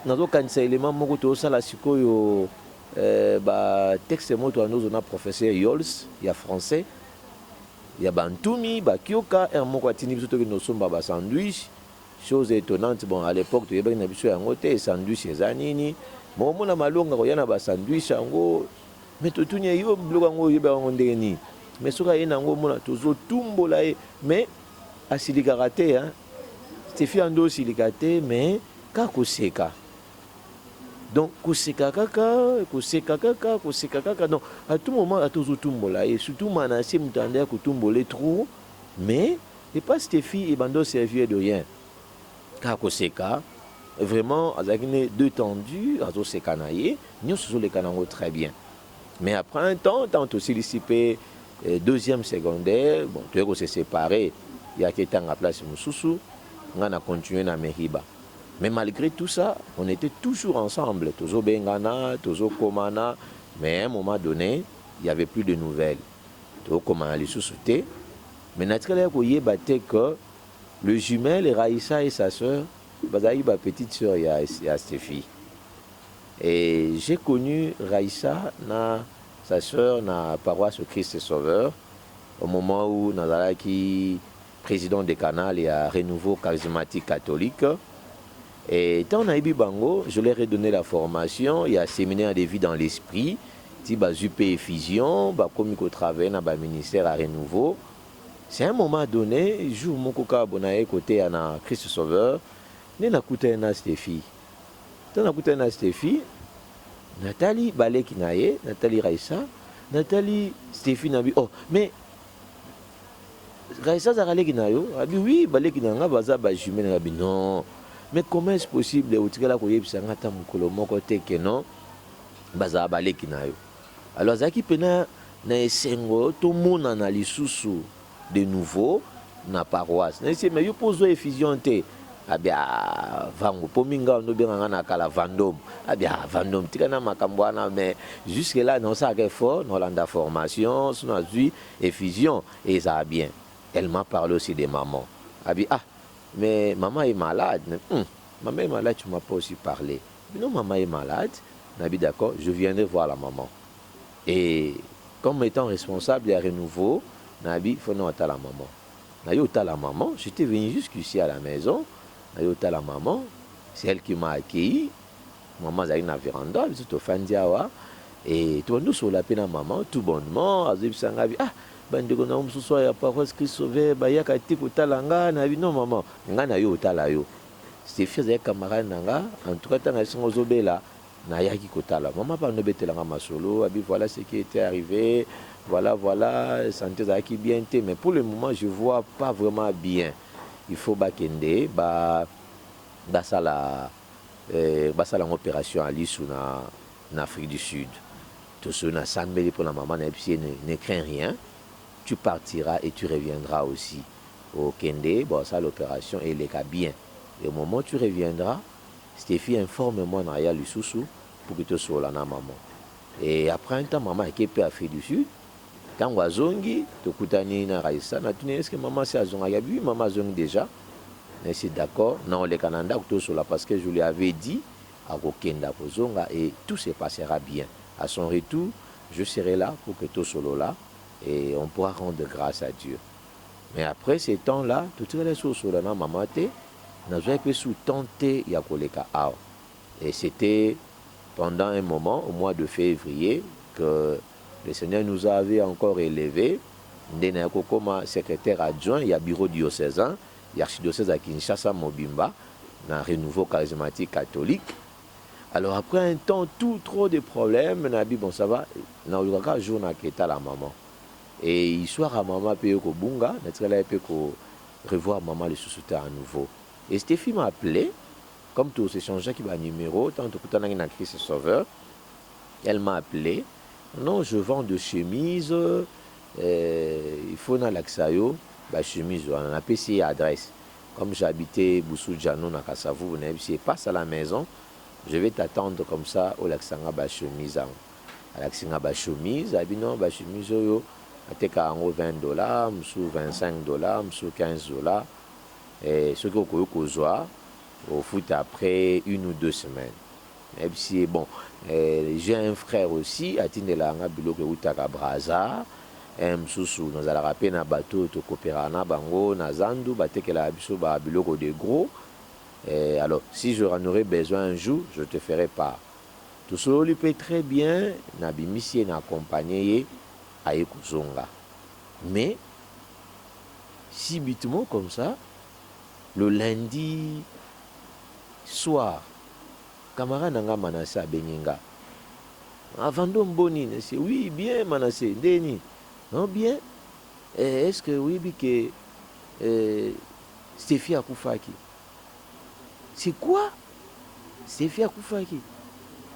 nazo kanisa élément moko to sala sikoyo ba texte moto anozo na professeur Yols ya français ya bantumi ba kioka moko atini biso to no somba ba sandwich. Chose étonnante, bon à l'époque tu yebaki na biso yango te sandwich ezanini mo mona malonga ko yana ba sandwich yango mais to tunya yo biloko yango yeba yango ndenge ni mais soka yena yango mona tozo tumbola ye mais asilikaka te hein. Stéphie ando silikaka te mais kakoseka. Donc koseka kaka donc à tout moment à tozo tumbola et surtout Manassé mutandea kutumboler trop mais et pas Stéphie et bando servir de rien. Kakoseka vraiment azakine deux tendus azo sekanaye nous sous les kanango très bien. Mais après un temps tant aussi dissipé deuxième secondaire bon tu es se séparé il y a quelqu'un à place mususu on a continué na Meriba. Mais malgré tout ça, on était toujours ensemble, toujours bengana, toujours komana, mais à un moment donné, il n'y avait plus de nouvelles. Toujours komana les sous-soutés. Mais naturellement, vous voyez que le jumelle, Raïssa et sa sœur, ma petite sœur, il y a Stéphie. Et j'ai connu Raïssa, sa sœur, na paroisse Christ Sauveur, au moment où Nazalaki, président des canals, il y a Renouveau charismatique catholique. Et tant na ibi bango, je leur ai donné la formation, il y a un séminaire de vie dans l'esprit, ti ba Zupe Effusion, ba komi ko travailler na ba ministère à Renouveau. C'est à un moment donné, jour mon koka bonaye côté na Christ Sauveur, ne na kuta na Stéphie. Tant na kuta na Stéphie, Nathalie Baleki naye, Nathalie Raïssa, Nathalie Stéphie nabi. Oh, mais Raïssa Zaraleki nayo, abi oui, Baleki nanga baza ba jumelle nabi non. Mais comment est-ce possible utikala koyebisa ngata mukolo moko te que non baza baleki nayo. Alors zaki pena na esengo to mona na lisusu de nouveau na paroisse. Na ese mais yo pozo effusion te. Abia vango pominga no benga na kala Vendôme. Abia Vendôme tikana makambo na mais jusque là non ça que fort dans la formation, on a vu effusion et ça a bien. Elle m'a parlé aussi de maman. Abi mais maman est malade. Maman est malade, tu ne m'as pas aussi parlé. Mais non, maman est malade. Nabi d'accord, je viendrai voir la maman. Et comme étant responsable à Renouveau, Nabi, il faut nous attendre la maman. Nabi, la maman, j'étais venu jusqu'ici à la maison. Nabi, la maman, c'est elle qui m'a accueilli. Maman, elle a une véranda, elle est au Fandiawa. Et tout le monde sur la peine à maman, tout bonnement. Azib Sangabi, bandeko na mususu ya paroisse Christ Sauveur bayaka te kotalanga na bi non maman nga na yo otala yo Stéphie za camarade nanga en tout cas tanga songo zobela na yaki kotala maman pa no betelanga masolo abi voilà ce qui était arrivé voilà santé za ki bien té mais pour le moment je vois pas vraiment bien il faut bakende ba sala en opération à l'issue en Afrique du Sud tout ce na sambeli pour la maman ne craint rien. Tu partiras et tu reviendras aussi au Kende, bon ça l'opération et les cas bien. Et au moment où tu reviendras, Stéphie informe-moi dans Aya Lususu pour que tu sois là maman. Et après un temps maman qui est Afrique du Sud, quand wazongi, tu kutani na Raïssa, na tu est-ce que maman c'est azonga yabi, maman zongi déjà. Mais c'est d'accord, non les Canada ou tout cela parce que je lui avais dit à Kokenda Kozonga et tout se passera bien. À son retour, je serai là pour que tout soit là et on pourra rendre grâce à Dieu. Mais après ces temps-là, toutes les choses sont là, maman, nous avons sous tenté Yakoleka Ao. Et c'était pendant un moment, au mois de février, que le Seigneur nous avait encore élevés. Comme secrétaire adjoint, il y a bureau diocésain, il y a archidiocèse à Kinshasa, Mobimba, dans le renouveau charismatique catholique. Alors après un temps, trop de problèmes, bon ça va, dans le jour n'a la maman. Et histoire à maman paye au bunga, naturellement peut revoir maman le sous-souter à nouveau. Et Stéphie m'a appelé, comme tout ces changements qui va numéro, tant que tu as Christ Sauveur, elle m'a appelé. Non, je vends de chemises, il faut dans l'Axayo, chemise, on a PC adresse. Comme j'habitais Boussou Djano, na Kassavou, je passe à la maison, je vais t'attendre comme ça au Laxanga chemise. À Laxanga chemise, non, chemise, yo, à $20, sous $25, sous $15. Et ce que vous avez au foot après 1 ou 2 semaines. Et puis bon, j'ai un frère aussi, à Tindelanga Biloko Utaka Braza, Msusu, nous allons rappeler na bateau, to coopérana bango, na zandu, bateke la biso ba biloko de gros. Alors, si j'en aurais besoin un jour, je te ferai part. Tout cela lui paie très bien, na bimisi na accompagné à Ekuzonga. Mais, si bitement comme ça, le lundi soir, camarade Nanga Manassé à Beninga. Avant d'Omboni, c'est oui, bien Manassé, Deni. Non, bien. Est-ce que oui, que Stéphie Akoufaki? C'est quoi Stéphie Akoufaki?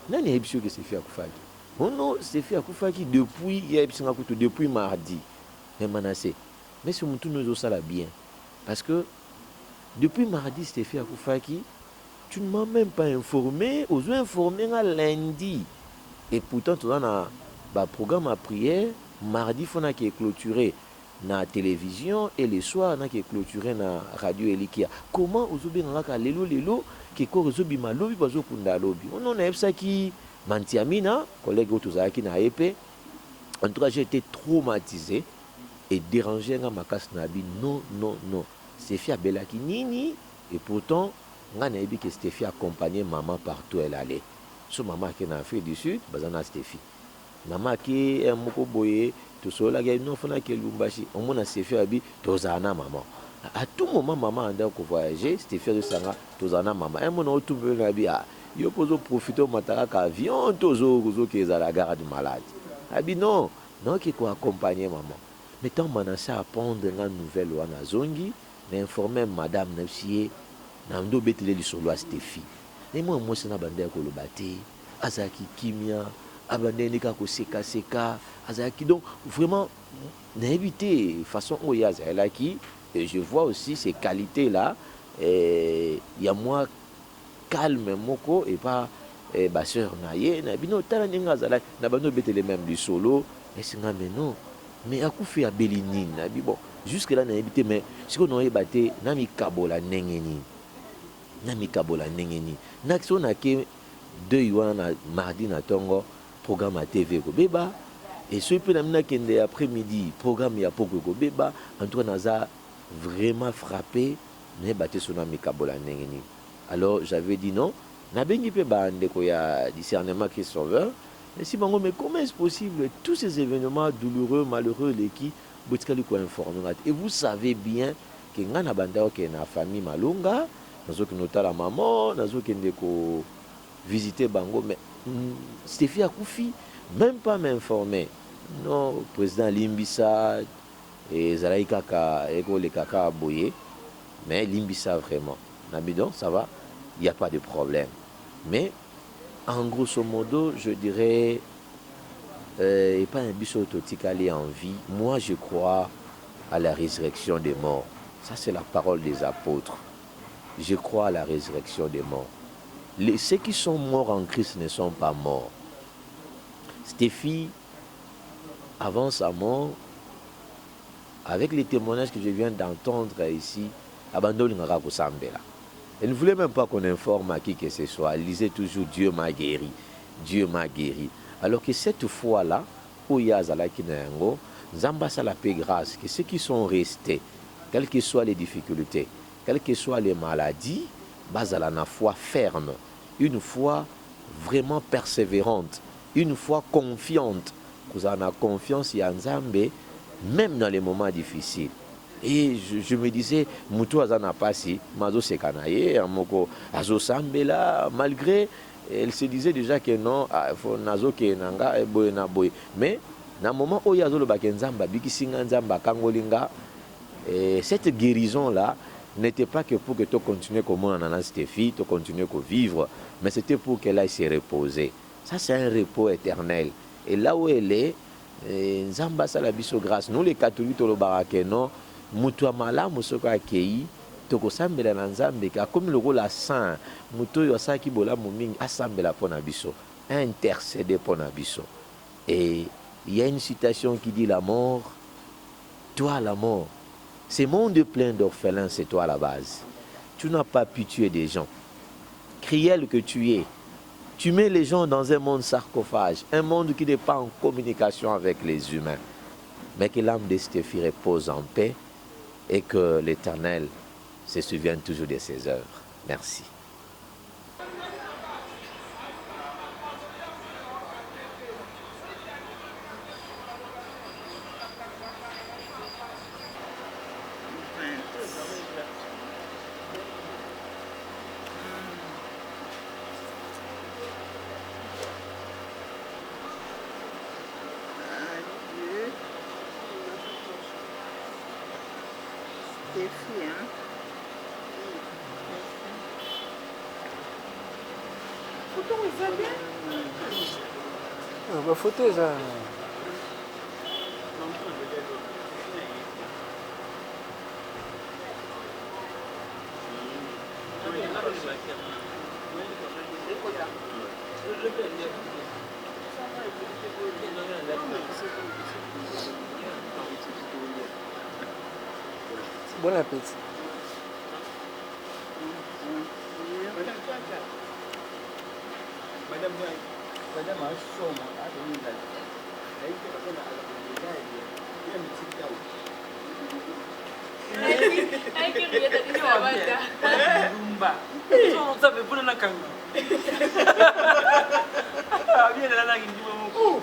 Non, il y a que Stéphie Akoufaki. Oh non, Stéphie Akoufaki depuis mardi. Mais Manassé. Mais ce mouton nous a ça bien. Parce que depuis mardi, Stéphie Akoufaki, tu ne m'as même pas informé. Aux informé lundi. Et pourtant, tu as un programme à prière. Mardi, il faut que clôturé dans la télévision et le soir, il faut clôturé dans la radio Elikia. Comment vous avez lelo qui résout ma lobby parce que lobby. On a ça qui Mantiamina, collègue Otuzaki na épée. En tout cas, j'ai été traumatisé et dérangé dans ma casse nabi. Non. Stéphie a belaki nini et pourtant, on a dit que Stéphie accompagnait maman partout où elle allait. So maman qui est en Afrique du Sud, bazana Stéphie. Maman qui est moko boye, tout cela qui est non fona qui Lumbashi, on m'a Stéphie abi tozana maman. À tout moment maman andait ko voyager, Stéphie de sanga tozana maman. Un moment tout veut abi ah, yo pozo profiter au mataka avion tozo qui est à la gare du malade. Abi non qui ko accompagner maman. Mais tant Manassé à prendre une nouvelle wana zongi, d'informer madame Nepsie na ndo betele li solo a Stéphie. Et moi c'est na bande ko lobate, azaki kimia abandé nika ko seka azaki donc vraiment n'éviter façon oyaza là qui et je vois aussi ces qualités là et il y a moi calme moko et pas ba sœur naye na bino tala ninga zala na bando betele même du solo et c'est nga mais non mais akufi a belini na bi bon jusque là n'éviter mais ce qu'on aurait batté na mi kabola nengeni na so na ke deux yuana mardi na tongo programme à TV ko beba et ce peu na kende après-midi programme ya poko ko beba en tout cas naza vraiment frappé mais batté so na mikabola nengeni. Alors j'avais dit non na bengi pe ba ndeko ya discernement Christ Sauveur mais si bango mais comment est-ce possible tous ces événements douloureux malheureux les qui botikali ko informer et vous savez bien que ngana banda que na famille Malunga nazo ki nota la maman nazo kende ko visiter bango mais Stéphie Akoufi même pas m'informer non président Limbisa et Zalaï Kaka ego le Kaka Boye mais Limbisa vraiment Nabidon ça va il n'y a pas de problème mais en grosso modo je dirais et pas un biso totikali en vie moi je crois à la résurrection des morts ça c'est la parole des apôtres je crois à la résurrection des morts. Ceux qui sont morts en Christ ne sont pas morts. Stéphie, avant sa mort, avec les témoignages que je viens d'entendre ici, abandonne Ngara Kosambela. Elle ne voulait même pas qu'on informe à qui que ce soit. Elle disait toujours Dieu m'a guéri. Dieu m'a guéri. Alors que cette fois-là, où il y a Zalaki Nayango, Zamba sa la paix grâce, que ceux qui sont restés, quelles que soient les difficultés, quelles que soient les maladies, Bazala na foi ferme, une foi vraiment persévérante, une foi confiante. Vous en avez confiance en Nzambe, même dans les moments difficiles. Et je me disais, Moutou Azana Passi, Mazo Sekanaye, Moko Azo Sambela, malgré, elle se disait déjà que non, il faut Nazo Kenanga, Boyena Boy. Mais, dans le moment où il y a le Bakenzamba, Bikisinga Nzamba, Kangolinga, cette guérison-là n'était pas que pour que tu continues comme on en a cette fille, tu continues à vivre, mais c'était pour qu'elle aille se reposer. Ça, c'est un repos éternel. Et là où elle est, Nzamba Salabiso grâce, nous les catholiques, le Barakeno, Moutou Amala, Moussoko Akei, Toko Sambela Nzambe, comme le rôle à saint, Moutou Yosaki Bola Mouming, Asambela Ponabiso, intercéder Ponabiso. Et il y a une citation qui dit la mort, toi la mort, ce monde plein d'orphelins, c'est toi à la base. Tu n'as pas pu tuer des gens. Criel que tu es, tu mets les gens dans un monde sarcophage, un monde qui n'est pas en communication avec les humains. Mais que l'âme de Stéphie repose en paix et que l'Éternel se souvienne toujours de ses œuvres. Merci. Photo ça. Bon appétit. Madame a somo, a domina. Aí que ela tem a Ai que ria da Isabada. Rumba. Só não sabe por na canga. Ah, viene lá na guinda mo.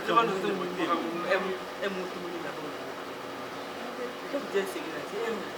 Eu não sei muito. É muito bonita. Eu já sei que é muito.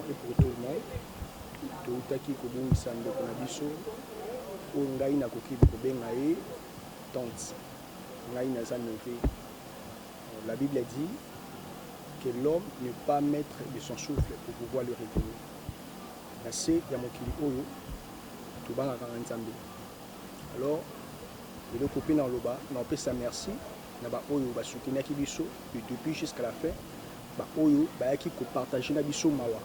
Et pour tout le monde, toutaki kobungisa ndeko na biso oyo ngai nakoki kobenga ye tante ngai naza neve. La Bible dit que l'homme ne peut pas mettre de son souffle pour pouvoir le retenir. Na se ya mokili oyo tobangaka Nzambe. Alors eloko mpe na loba na opesa merci na baoyo basoutenaki biso depuis jusqu'à la fin, baoyo bayaki kopartage na biso mawa.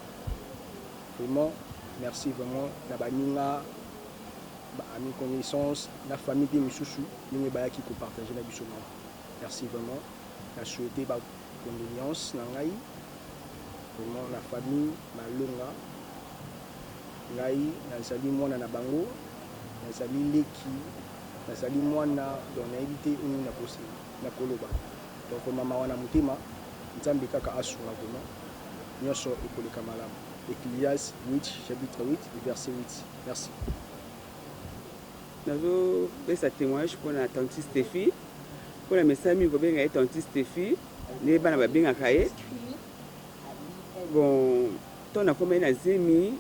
Vraiment, merci vraiment na baninga ami connaissance, la famille de Missoussou, nous qui partager la biso. Merci vraiment. La souhaité ba condoléances nangai. Vraiment la famille Malonga. Ngai nazali mwana na bango, nazali leki, nazali mwana donc na évité une na posi na koloba. Donc mama wana mutima, nzambe kaka asunga vraiment. Nyoso ekoleka malamu. Ecclésiaste 8 chapitre 8 verset 8. Merci. Nazo pesa témoignage pour la tante Stéphie. Pour la messami ko benga tante Stéphie, ne bana ba benga kaye. Bon, ton a comme na zemi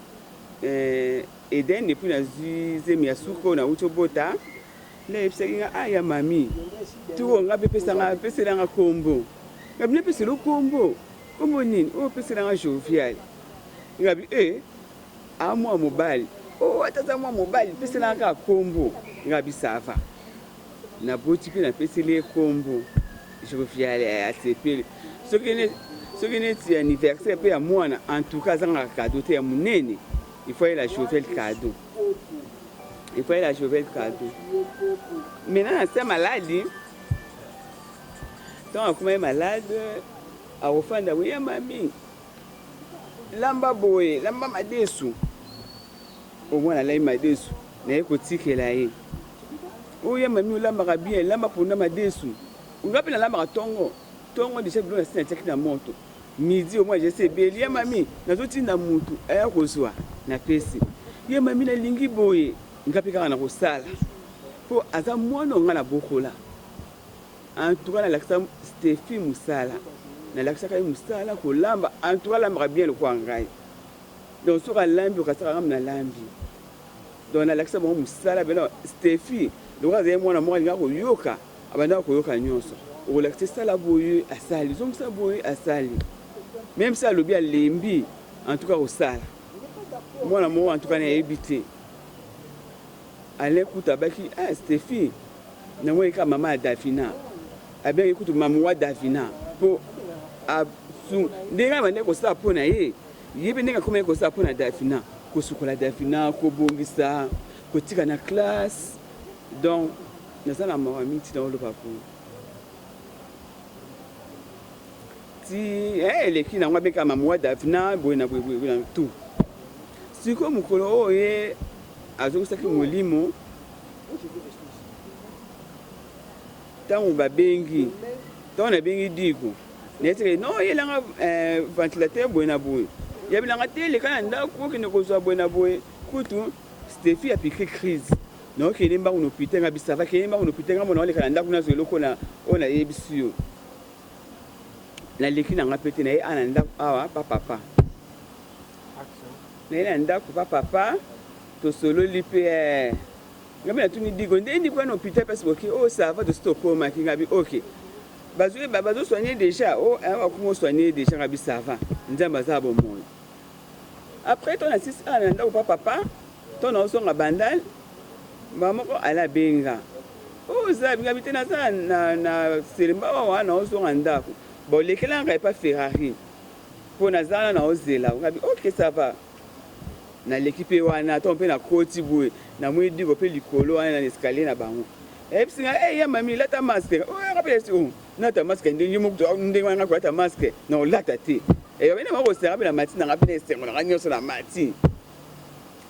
Eden depuis na zemi ya suko na utobota. Le psekinga aya mami. Tu nga pesa nga pesa nga kombo. Ngabne pesa lo kombo. Kombo nini? O pesa nga jovial. Ngabi a moi mobile. Oh, tata moi mobile, pesa na ka kombo. Ngabi sava. Na boti pe na pesa le kombo. Je veux fier à CP. Ce qui est anniversaire pe ya mwana en tout cas zanga cadeau te ya munene. Il faut la chauffer le cadeau. Il faut la chauffer le cadeau. Maintenant c'est maladie. Tant comme malade a ofanda oui mami. Lamba boye, lamba madesu. Au moins la madesu. Na yeko tikela ye. Oya mami lamba bien, lamba pona madesu. Ngapi na lamba tongo. Tongo de chef blonde c'est na moto. Midi au moins je sais bien ya mami nazoti na mutu aya kozwa na pesi. Ye mami na lingi boye. Ngapi kaka na kosala. Po aza mwana ngana bokola. En tout cas na laksa Stéphie Musala. Na laksa ka musala ko lamba en tout cas lamba bien le kwa ngai. Donc sur la lambi o kasaka na lambi. Donc na laksa mo musala beno Stéphie le roi de mwana mwa ngako yoka abanda ko yoka nyonso. O laksa sala boye asali zongi sa boye asali. Même ça le bien lembi en tout cas au sala. Mwana mo en tout cas na ebité. Ale kuta baki Stéphie na mwe ka mama Davina. Abeng écoute maman Davina pour ndenge bande ko sa pona ye yebe ndenge komeka ko sa pona Davina ko sukola Davina ko bongisa ko tika na classe donc nazala mama miti dans le papo ti les qui na ngwa beka maman Davina boina boina tout siko mukolo oye azokisaki molimo tango babengi tango na bengi diko netse no yelanga ventilateur boina boy yabilanga tele kana ndako kine kozwa boina boy kutu Stéphie a piqué crise no kine mbangu no pitenga bisava kine mbangu no pitenga mona ole kana ndako na zelo kona ona yebisio la lekina nga pete na ye ana ndako awa papa na ye ndako papa to solo lipe ngabi na tuni digo ndendi kwa no pita parce que oh ça va de Stockholm ki ngabi OK bazo soigner déjà oh on va soigner déjà ngabi ça va nzamba za bo moyo après ton assist ana ndako papa ton oso nga bandal maman ko ala benga oh ça ngabi tena ça na selimba wana oso nga ndako bon lekela nga pas Ferrari pour nazana na ozela ngabi OK ça va na l'équipe wana ton pe na koti boy na mwidi go pe likolo wana na escalier na bango epsinga ya mami lata masque o rappelle si na ta masque ndenge mukto ndenge wana ko ta masque no lata te bena mako sera pe na mati na ngapi na esengo na nyoso na mati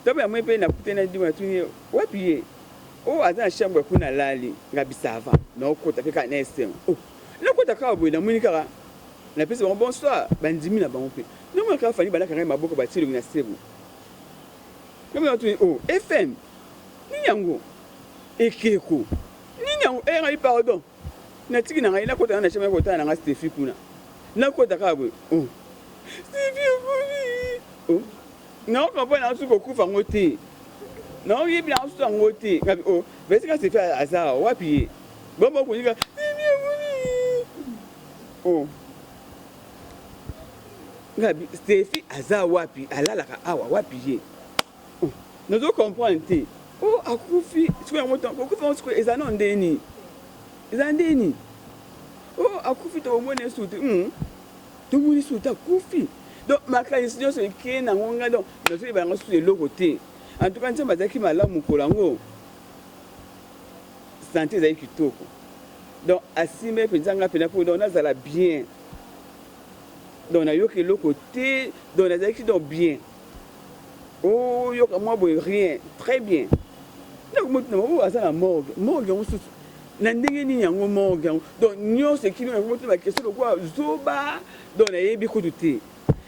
to pe mwe pe na kutena ndima tuni wapi o azana chambre kuna lali ngabisava na okota pe ka na esengo o na kota ka boy na munika na pese bonsoir bandimi na bango pe no mwa ka fani balaka ngai maboko batilo na sebo. Comme on FM, Ninyango, Ekeko, Ninyango, pardon. Natiki na ngai na kota na chama kota na Stéphie kuna. Na kota ka boy. Oh. Stéphie boy. Oh. Na ko pa na su ko kufa ngote. Na yebi na su ngote. Ngabi oh, besi ka Stéphie aza wapi. Bombo ko nika Stéphie boy. Oh. Ngabi Stéphie aza wapi? Alala ka awa wapi ye. Nous devons comprendre. Oh, akufi, tu vois, akufi, ils en ont déni. Ils en déni. Oh, akufi, tu as au moins un soute. Tu as au moins un soute, akufi. Donc, ma création, c'est qu'il y a un donc, nous sommes sur le côté. En tout cas, nous sommes qui m'a là, mon colango. santé ezali kitoko donc asime mpenza nga mpena mpo donc nazala bien donc nayoka eloko te donc nazalaki donc bien oyoka mwa boye rien très bien donc moto oyo aza na morgue yango mosusu na ndenge nini yango morgue yango donc nyonso ekili nakomoti bakestion lokwa zoba donc nayebi kutu te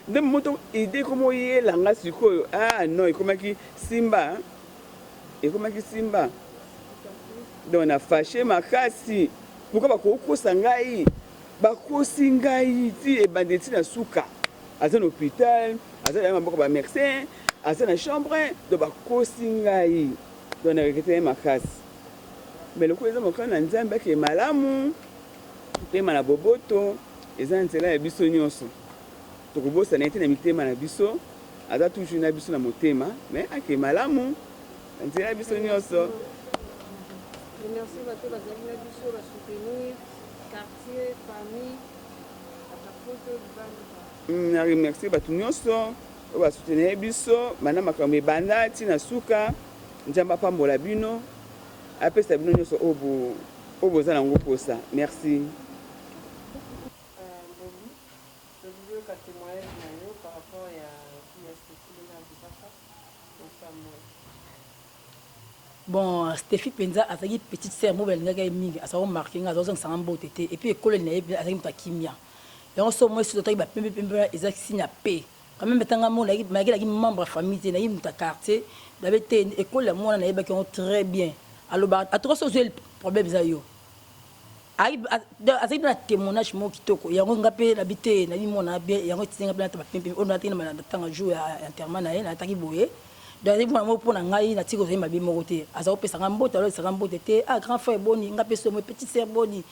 nde moto ide komo oyelanga sikoyo non ekomaki simba donc na fashe makasi pourquoi bakokosa ngai bakosi ngai ti ebande ti na suka aza na hôpital aza na maboko ba médecin aza na chambre donc bakosi ngai donc na rekete makasi mais lokola eza mokano na nzambe ake malamu motema na boboto eza nzela ya biso nyonso tokobosana ete na mitema na biso aza toujours na biso na motema mais ake malamu na nzela ya biso nyonso. Merci bato bazali na biso basoutenir quartier famille na remercie bato nyonso oyo basoutenir biso bana makambo ebanda ntina suka nzambe apambola bino apesa bino nyonso oyo boza nango mposa merci. Bon, Stéphie Penza a une petite sœur, moi, elle a mis à son marquing, à son beauté, et puis l'école, elle a une kimia. Et on sort moi sur le travail, ils ont signé à paix. Quand même, malgré la membre de la famille, il y a une quartier, il y avait une école, moi, on a très bien. Alors, à trois choses, le problème, c'est yo. Avec un témoignage, moi, qui toko, il y a un gars qui habite, il y a un bien, il y a un petit on a un jour à interman, il y a un taki boye. Donc moi pour ngai na tiko zema bi mokote aza opesa ngambota lo sanga mbote te grand frère boni ngapeso mo petite sœur boni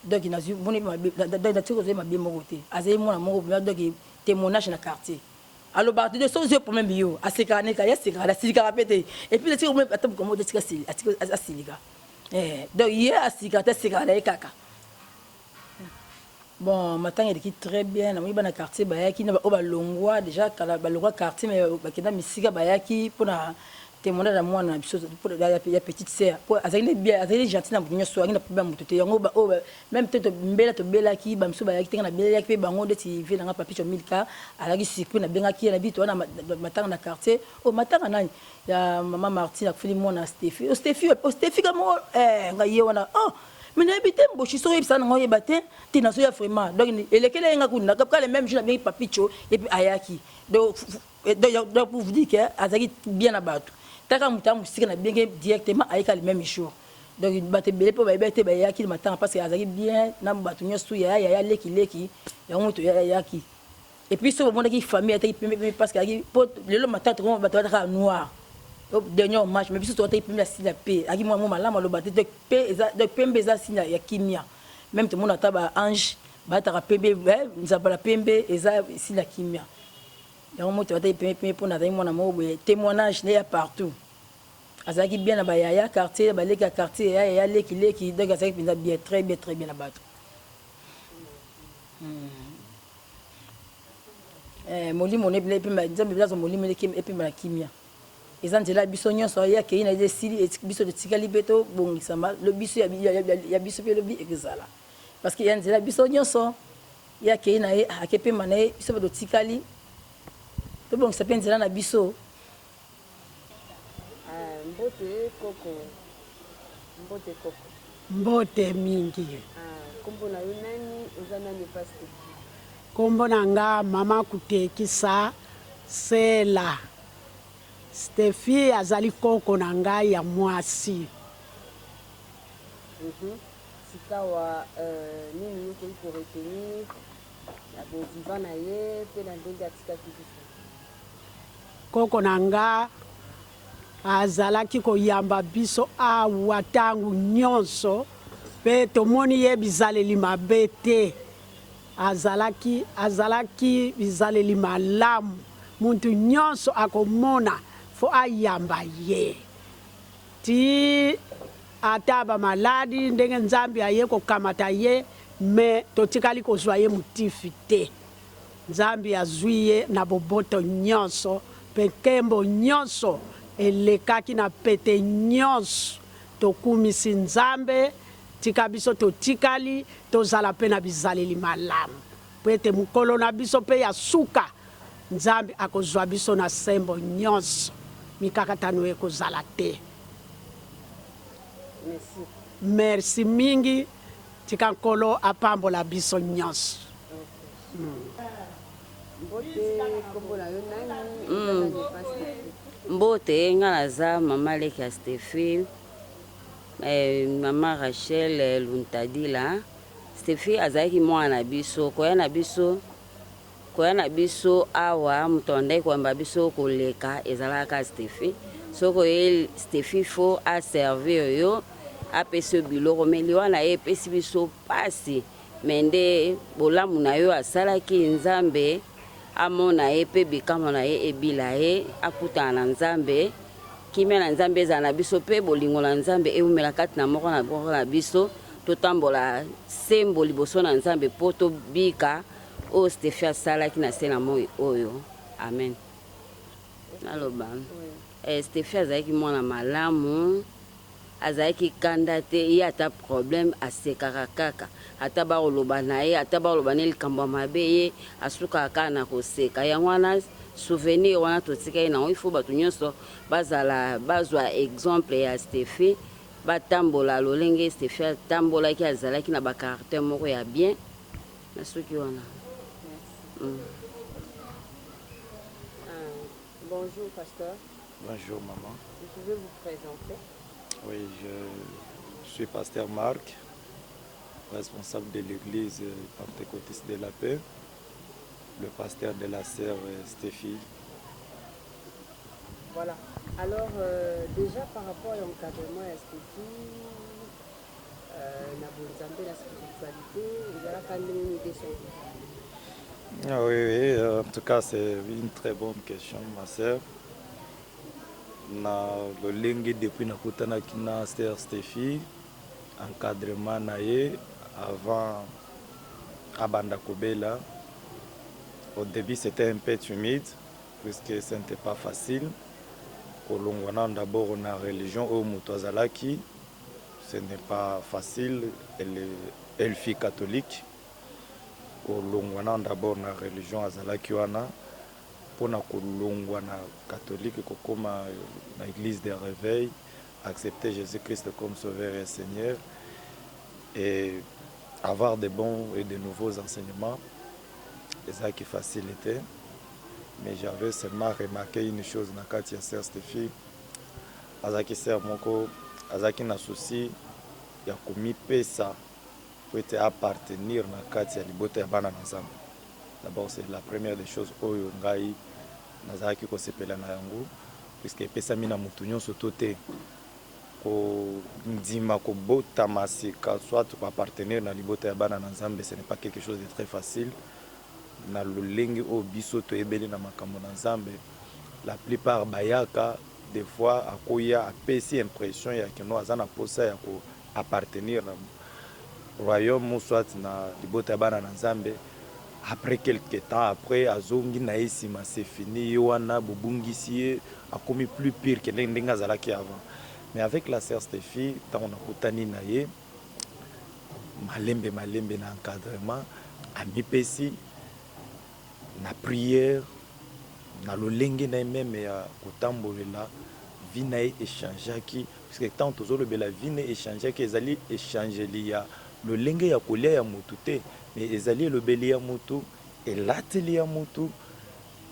donc na zu boni na tiko zema bi mokote aza mo na moko donc témoignage na quartier alors ba de choses problème bio aseka ne ka yaseka la silika répéter et puis le tiko mo atam comme de tika sil asilika donc hier asika ta seka la kaka. Bon, maintenant il est très bien. On est dans le quartier Bayaki, on va longwa déjà quand le longwa quartier mais on a misika Bayaki pour na témoigner à moi na pour la petite sœur. Pour azali bien, azali gentil na bunyo so, na problème mutote. Yango ba même peut-être mbela to bela ki ba mso Bayaki tenga na bela ki bango de ti ve na papi cho milka, alagi sikwe na benga ki na bito na matanga na quartier. O matanga nani ya maman Martine akufili mo na Stéphie. O Stéphie kamo ngaye wana mais n'habite pas je suis ça n'envoie battre tu n'as pas vraiment donc et lesquels est ngakunda quand les mêmes jours bien papicho et puis ayaki donc pour vous dire que azaki bien abattu taka muta musika na bien directement ayaka les mêmes jours donc batte belé pour baibete bayaki le matin parce que azaki bien na battu nyosu ya leki ya moto yaki et puis ce moment qui famille parce que le matin on va battre noir dernier match mais biso tote pembe asila pe aki moi malama lo batte de pembe za sina ya kimia même tout le monde ataba ange bataka pembe nzabala pembe eza sila kimia ya moto tote pembe pour na moi na mo témoignage né partout azaki bien na ba ya quartier ba leka quartier ya leki donc azaki bien très bien na bato molimo ne pembe nzambe blazo molimo ne pembe na kimia. Les Angela Bissonnion sont là qui a des sili et biso de Tigalibeto bon ça mal le biso ya biso le bi exala parce que Angela Bissonnion sont ya qui na a kepe mané biso de Tikali to bon ça penza na biso mbote mingi kombo na nani uzana ni pastor kombo nanga mama kutekisa sela Stéphie azali koko na ngai ya mwasi. Sikawa nini yuko iko retenir ya boziva na ye pe na ndenge atika kibisa. Koko na nga azalaki koyamba biso awa tangu nyonso pe tomoni ye bizaleli mabe te. Azalaki bizaleli malamu muntu nyonso akomona fo ayamba ye ti ataba maladi ndenge nzambi aye kokamata ye me totikali kozwa ye motifi te nzambi azwi ye na boboto nyonso pe nkembo nyonso elekaki na pete nyonso tokumisi nzambe tika biso totikali tozala mpe na bizaleli malamu po ete mokolo na biso mpe ya suka nzambe akozwa biso na sembo nyonso mikakatano ekozala te. Merci mingi tika nkolo apambola biso nyonso. Mbote nga naza mama leki ya Stefi, mama Rachel Luntadila. Stefi azalaki mwana biso koya na biso awa mutonda kwamba biso koleka ezalaka Stefi. Soko ye Stefi fo a servir yo apesi biloko meli wana ye pesi biso pasi mende bolamu na yo asalaki nzambe amona ye pe bikamo na ye ebila ye akutana na nzambe kimia na nzambe eza na biso pe bolingo na nzambe eumela kati na moko na biso totambola sembo liboso na nzambe po tobika oyo Stefi asalaki na se na moi oyo. Amen. Naloba Stefi azalaki mwana malamu, azalaki kanda te, ye ata problème asekaka kaka, ata bakoloba na ye, ata bakoloba ne likambo mabe ye asukaka kaka na koseka. Yango wana souvenir wana totika ye nango ifo bato nyonso bazwa exemple ya Stefi, batambola lolenge Stefi atambolaki azalaki na bacaractère moko ya bien na soki wana. Bonjour pasteur. Bonjour maman. Vous pouvez vous présenter? Oui, je suis pasteur Marc, responsable de l'église pentecôtiste de la paix, le pasteur de la sœur Stefi. Voilà. Alors déjà par rapport à l'encadrement à Stefi, la spiritualité, il y a quand même une idée sur Oui, en tout cas c'est une très bonne question ma sœur. Na lolenge depuis nakutanaki na sœur Stefi, encadrement na ye avant abanda kobela. Au début c'était un peu timide puisque ce n'était pas facile. Kolongwana d'abord na religion au mutazalaki, ce n'est pas facile, elle fille catholique. Kolongwana d'abord na religion azalaki wana. Pour na kolongwana catholique kokoma na église des réveils, accepter Jésus-Christ comme sauveur et Seigneur et avoir de bons et de nouveaux enseignements, c'est ça qui facilitait. Mais j'avais seulement remarqué une chose na kati ya sœur Stefi, azaki sœur moko azaki na souci ya komipesa pour être appartenir na kati ya libota ya bana na Nzambe. D'abord, c'est la première des choses oyo ngai nazaki ko sepela na yango puisque pesa mina mutu nyonso tote ko ndima ko bota masika soit pour appartenir na libota ya bana na Nzambe, ce n'est pas quelque chose de très facile. Na lolenge o biso to ebele na makambo na Nzambe, la plupart bayaka des fois akoya apesi impression ya kino azana posa ya ko appartenir na royaume soit na libota ya bana na Nzambe. Après quelques temps, après, azongi na esima c'est fini, yoana bobungisi a commis plus pire que n'endenga zalaki avant. Mais avec la sœur Stefi, tant on a kutani na ye, malembe na encadrement, a mipesi, na prière, na lolenge na même ya kutambolela, vie na échangeaki, parce que tant tozolo bela vie na échangeaki, ezali échanger liya, lolenge ya kolia ya mutute. Mais ezali le beli ya mutu et l'atelier ya mutu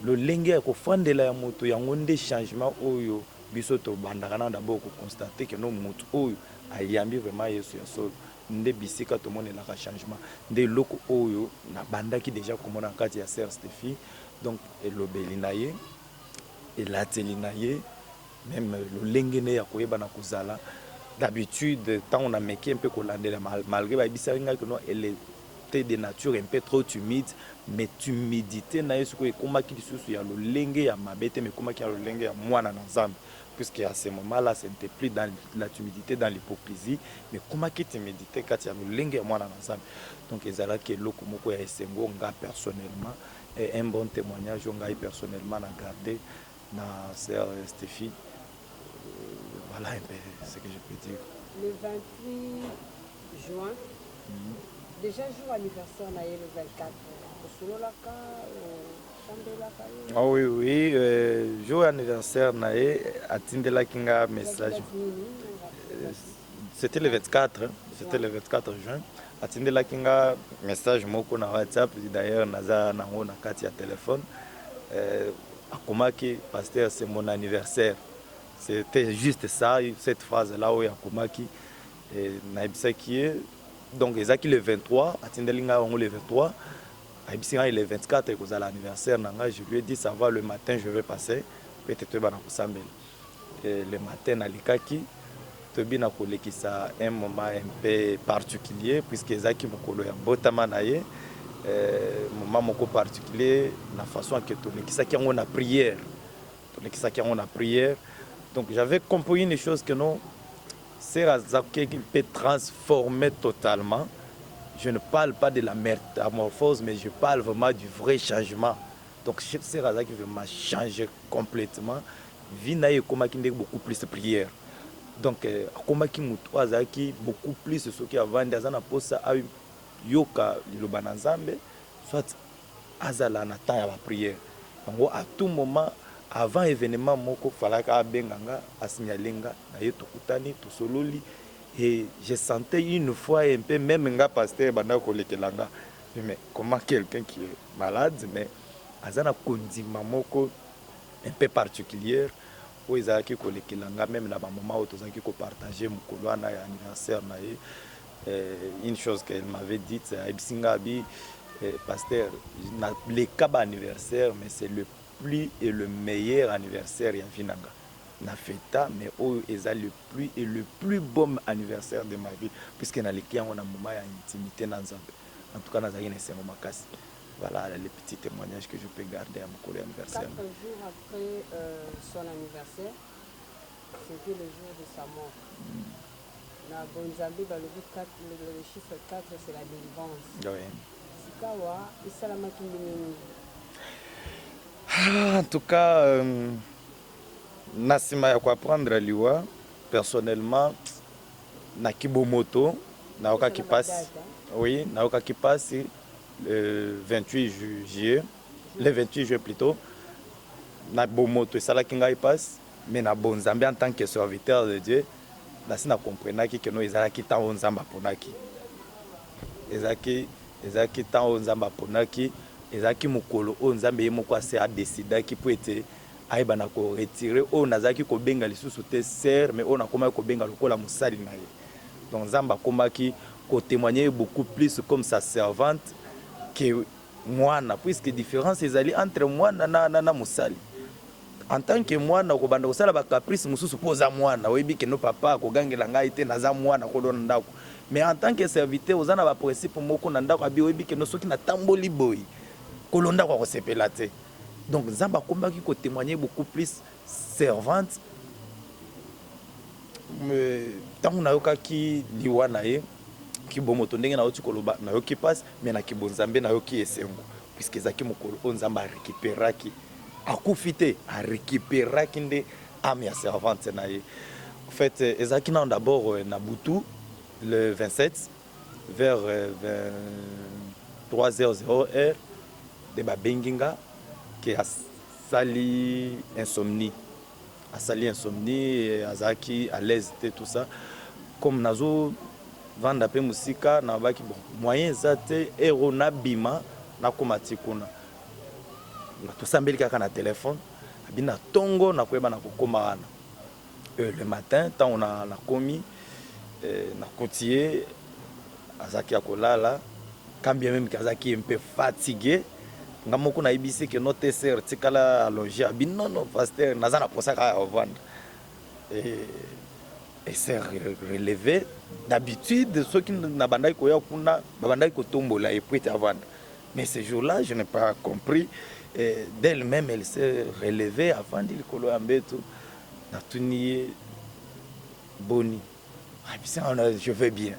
le lenge ya kofandela ya mutu yango nde changement oyo biso to bandakana d'abord ko constater que no mutu oyo ayambi vraiment Yesu ya solo nde bisika to monela ka changement nde loko oyo na bandaki déjà komona kati ya sœur Stefi. Donc le beli na ye et l'atelier na ye même le lenge ne ya koyeba na kozala d'habitude tant on a meki un peu kolandela malgré ba bisaringa que non elle de nature un peu trop timide, mais timidité na yesu ko ekoma ki lisusu ya lolenge ya mabete mais koma ki ya lolenge ya mwana na Nzambe, puisque à ce moment-là ce n'était plus dans la timidité, dans l'hypocrisie, mais koma ki timidité kati ya lolenge ya mwana na Nzambe. Donc ezala ke loko moko ya esengo nga personnellement et un bon témoignage nga personnellement na garder na sœur Stefi. Voilà un peu ce que je peux dire. Le 28 juin. Déjà jour anniversaire na le 24. Ah oui, oui. Jour anniversaire na atindela kinga message. C'était le 24. C'était le 24 juin. Atindela kinga message moko na WhatsApp. D'ailleurs naza nango na kati ya téléphone. Akomaki pasteur c'est mon anniversaire. C'était juste ça, cette phrase là où Akomaki na ibisaki. Donc ezaki le 23, atindelinga wango le 23. Aibisika le 24 et à l'anniversaire nanga, je lui ai dit ça va le matin je vais passer peut-être bana kusambela. Le matin na likaki tobina kolekisa un moment un peu particulier puisque ezaki mokolo ya botama na ye moment moko particulier na façon que tolekisa ki on a prière. Tolekisa ki on a prière. Donc j'avais compris une chose que non c'est Razaki qui peut transformer totalement. Je ne parle pas de la métamorphose, mais je parle vraiment du vrai changement. Donc c'est Razaki qui m'a changé complètement. Vinaye Komaki beaucoup plus de prière. Donc Komaki Mutwazaki beaucoup plus de ce qui avant d'azana posa a yoka lobanazambe soit azala na temps ya prière. Donc à tout moment avant événement moko falaka benganga asignalenga na yeto kutani to sololi et je sentais une fois un peu même nga pasteur banda kolekelanga mais comment quelqu'un qui est malade mais azana kondima moko un peu particulière où ezaki kolekelanga même na ba moment où tozaki ko partager mukolo na anniversaire na une chose qu'elle m'avait dit c'est Ibisinga bi pasteur le cas anniversaire mais c'est le plus et le meilleur anniversaire ya vinanga na feta mais oh eza le plus bon anniversaire de ma vie puisque na lekia on a moment ya intimité na nzambe en tout cas na zaki na sengo makasi. Voilà les petits témoignages que je peux garder à mon anniversaire. 4 jours après son anniversaire, c'était le jour de sa mort. Na Bonzambi le chiffre 4 c'est la délivrance. Oui. Sikawa isalamaki mingi. En tout cas, Nassima ya kwa prendre liwa personnellement na kibomoto na oka qui passe. Oui, na oka qui passe le 28 juillet, le 28 juillet plutôt. Na bomoto ça la kinga passe mais na Bonzambe en tant que serviteur de Dieu, na sina comprenaki que no ezala ki tant onzamba ponaki. Ezaki tant onzamba ponaki. Ezaki mukolo o nzambe yemoko ase a décider ki peut être aiba na ko retirer o nazaki ko benga lisusu te ser mais on a comment ko benga lokola musali na ye. Donc nzamba komaki ko témoigner beaucoup plus comme sa servante que mwana puisque différence ezali entre mwana na musali. En tant que mwana ko banda kosala ba caprice mususu poza mwana oyebi ke no papa ko gangela ngai te naza mwana ko dona ndako. Mais en tant que serviteur ozana ba principe moko na ndako abi oyebi ke no soki na tamboli boy. Kolonda kwa kosepela te. Donc Nzamba kombaki ko témoigner beaucoup plus servante. Mais tant on a yoki liwa na ye ki bomoto ndenge na oti koloba na yoki passe mais na ki bonzambe na yoki esengo puisque zaki mokolo Nzamba récupéraki akufite a récupéraki nde ame ya servante na ye. En fait ezaki na d'abord na Butu le 27 vers 23h00 de Babenginga qui a sali insomnie. A sali insomnie, azaki à l'aise tout ça. Comme nazo vanda pe musika na baki bon moyen zate erona bima na komati kuna. Na to sambeli kaka na téléphone, abina tongo na kweba na kokoma wana. Le matin tant on a na komi na kotier azaki akolala quand bien même kazaki un peu fatigué. Ngamoko na ibisi que notre sœur tikala allongé abi non pasteur nazana posaka à vendre et c'est relevé d'habitude ceux qui na bandai ko ya kuna bandai ko tombola et puis à vendre mais ce jour-là je n'ai pas compris d'elle-même elle s'est relevée avant de kolo ambeto na tuni boni je vais bien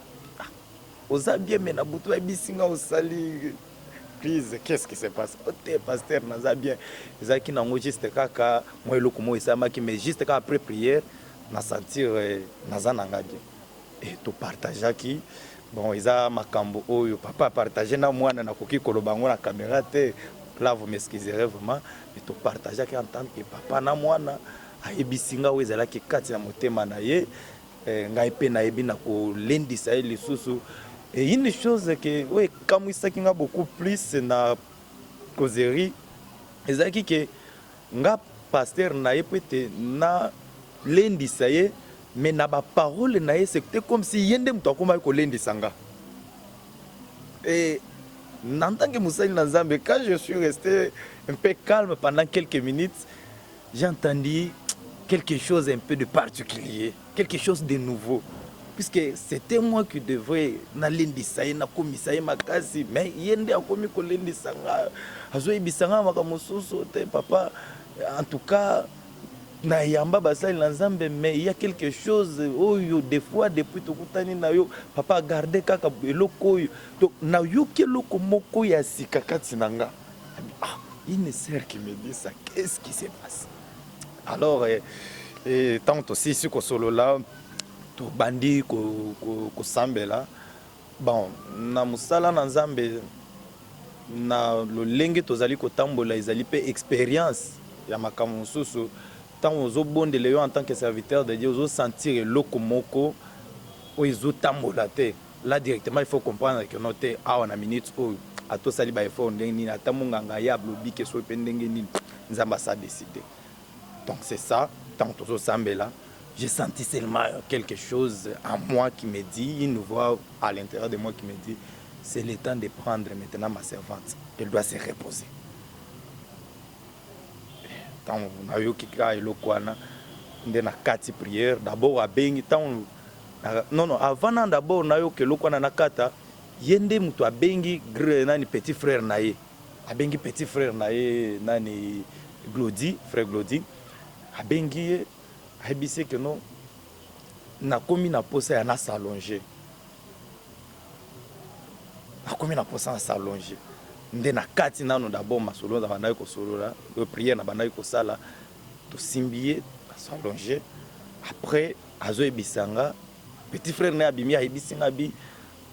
oza bien mais na butu bisinga osali. Qu'est-ce qui se passe? Ote pasteur naza bien. Ezaki nango juste kaka moi eloko mo esamaki mais juste après prière na sentir naza nanga bien. et topartageaki bon eza makambo oyo papa partage na mwana nakoki koloba ngo na caméra te. Là vous m'excuserez vraiment mais topartageaki en tant que papa na mwana ayebisi nga oyo ezalaki kati na motema na ye ngai mpe nayebi na kolendisa ye lisusu. Et une chose que oui kamwisaki nga beaucoup plus na causerie ezalaki ke nga pasteur na ye peut-être na lendisa ye mais na ba parole na ye c'était comme si yende muto akoma ko lendisa nga. Et en tant que musali na Nzambe, quand je suis resté un peu calme pendant quelques minutes, j'ai entendu quelque chose un peu de particulier, quelque chose de nouveau. Puisque c'était moi qui devrais na lendisa ye na komisa ye makasi mais yende akomi ko lendisa nga azoyi bisanga makamosusu te papa. En tout cas na yamba basali na Nzambe mais il y a quelque chose oyo des fois depuis tokutani na yo papa garder kaka eloko oyo donc na yo keloko moko ya sika kati na nga. Ah, une sœur qui me dit ça, qu'est-ce qui se passe? Alors tant aussi sur solo là to bandi ko sambela bon na musala na Nzambe na lolenge tozali ko tambola ezali pe expérience ya makambo mosusu tant ozobondela yo en tant que serviteur de Dieu ozosentir eloko moko oyo ezotambola te. Là directement il faut comprendre que note awa na minute oyo atosali ba effort ndenge nini ata monganga ya blobi ke so pe ndenge nini Nzamba sa décidé. Donc c'est ça tant ozosambela j'ai senti seulement quelque chose en moi qui me dit, une voix à l'intérieur de moi qui me dit, c'est le temps de prendre maintenant ma servante. Elle doit se reposer. Tant on a eu kika elokwana, on a kati prière. D'abord à bengi non avant d'abord on a eu que elokwana na kata, yende mutu a bengi nani petit frère nae, a bengi petit frère nae nani Glody, frère Glody, a bengi habissé que non na komi na posa ya na s'allonger na komi na posa na s'allonger nde na kati nano d'abord masolo na banayi ko solola le prière na banayi ko sala to simbier s'allonger après azo ebisanga petit frère na abimi abisinga bi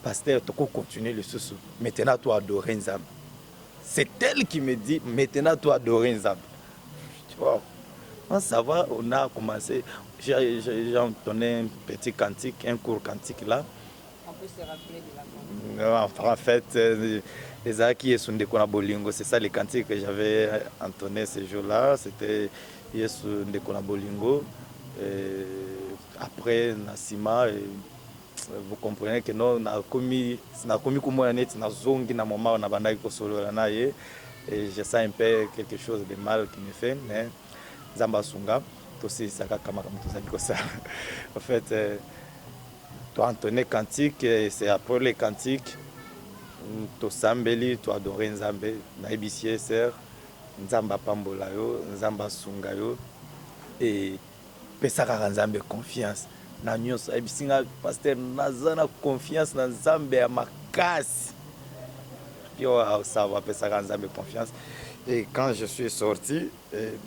pasteur to ko continuer le sousou maintenant toi adorer Nzambe. C'est elle qui me dit maintenant toi adorer Nzambe. Tu vois. Ça va, on a commencé, j'ai entonné un petit cantique, un court cantique là. On peut se rappeler de la cantique. En fait, les Aki et Sundekona Bolingo, c'est ça les cantiques que j'avais entonné ce jour-là. C'était Yesu Ndekona Bolingo. Après, Nassima, vous comprenez que non, on a commis comme on est dans zongi na moment on a bandai ko solo na ye et je sens un peu quelque chose de mal qui me fait mais Nzamba sunga aussi ça kama tout ça comme ça. En fait tu entonner cantique c'est après les cantiques to sambeli to adorer Nzambe na ebisier sœur Nzamba pambola yo Nzamba sunga yo et pesaka Nzambe confiance na nyonso ebisinga pasteur nazana confiance na Nzambe ya makasi yo ça va pesaka Nzambe confiance. Et quand je suis sorti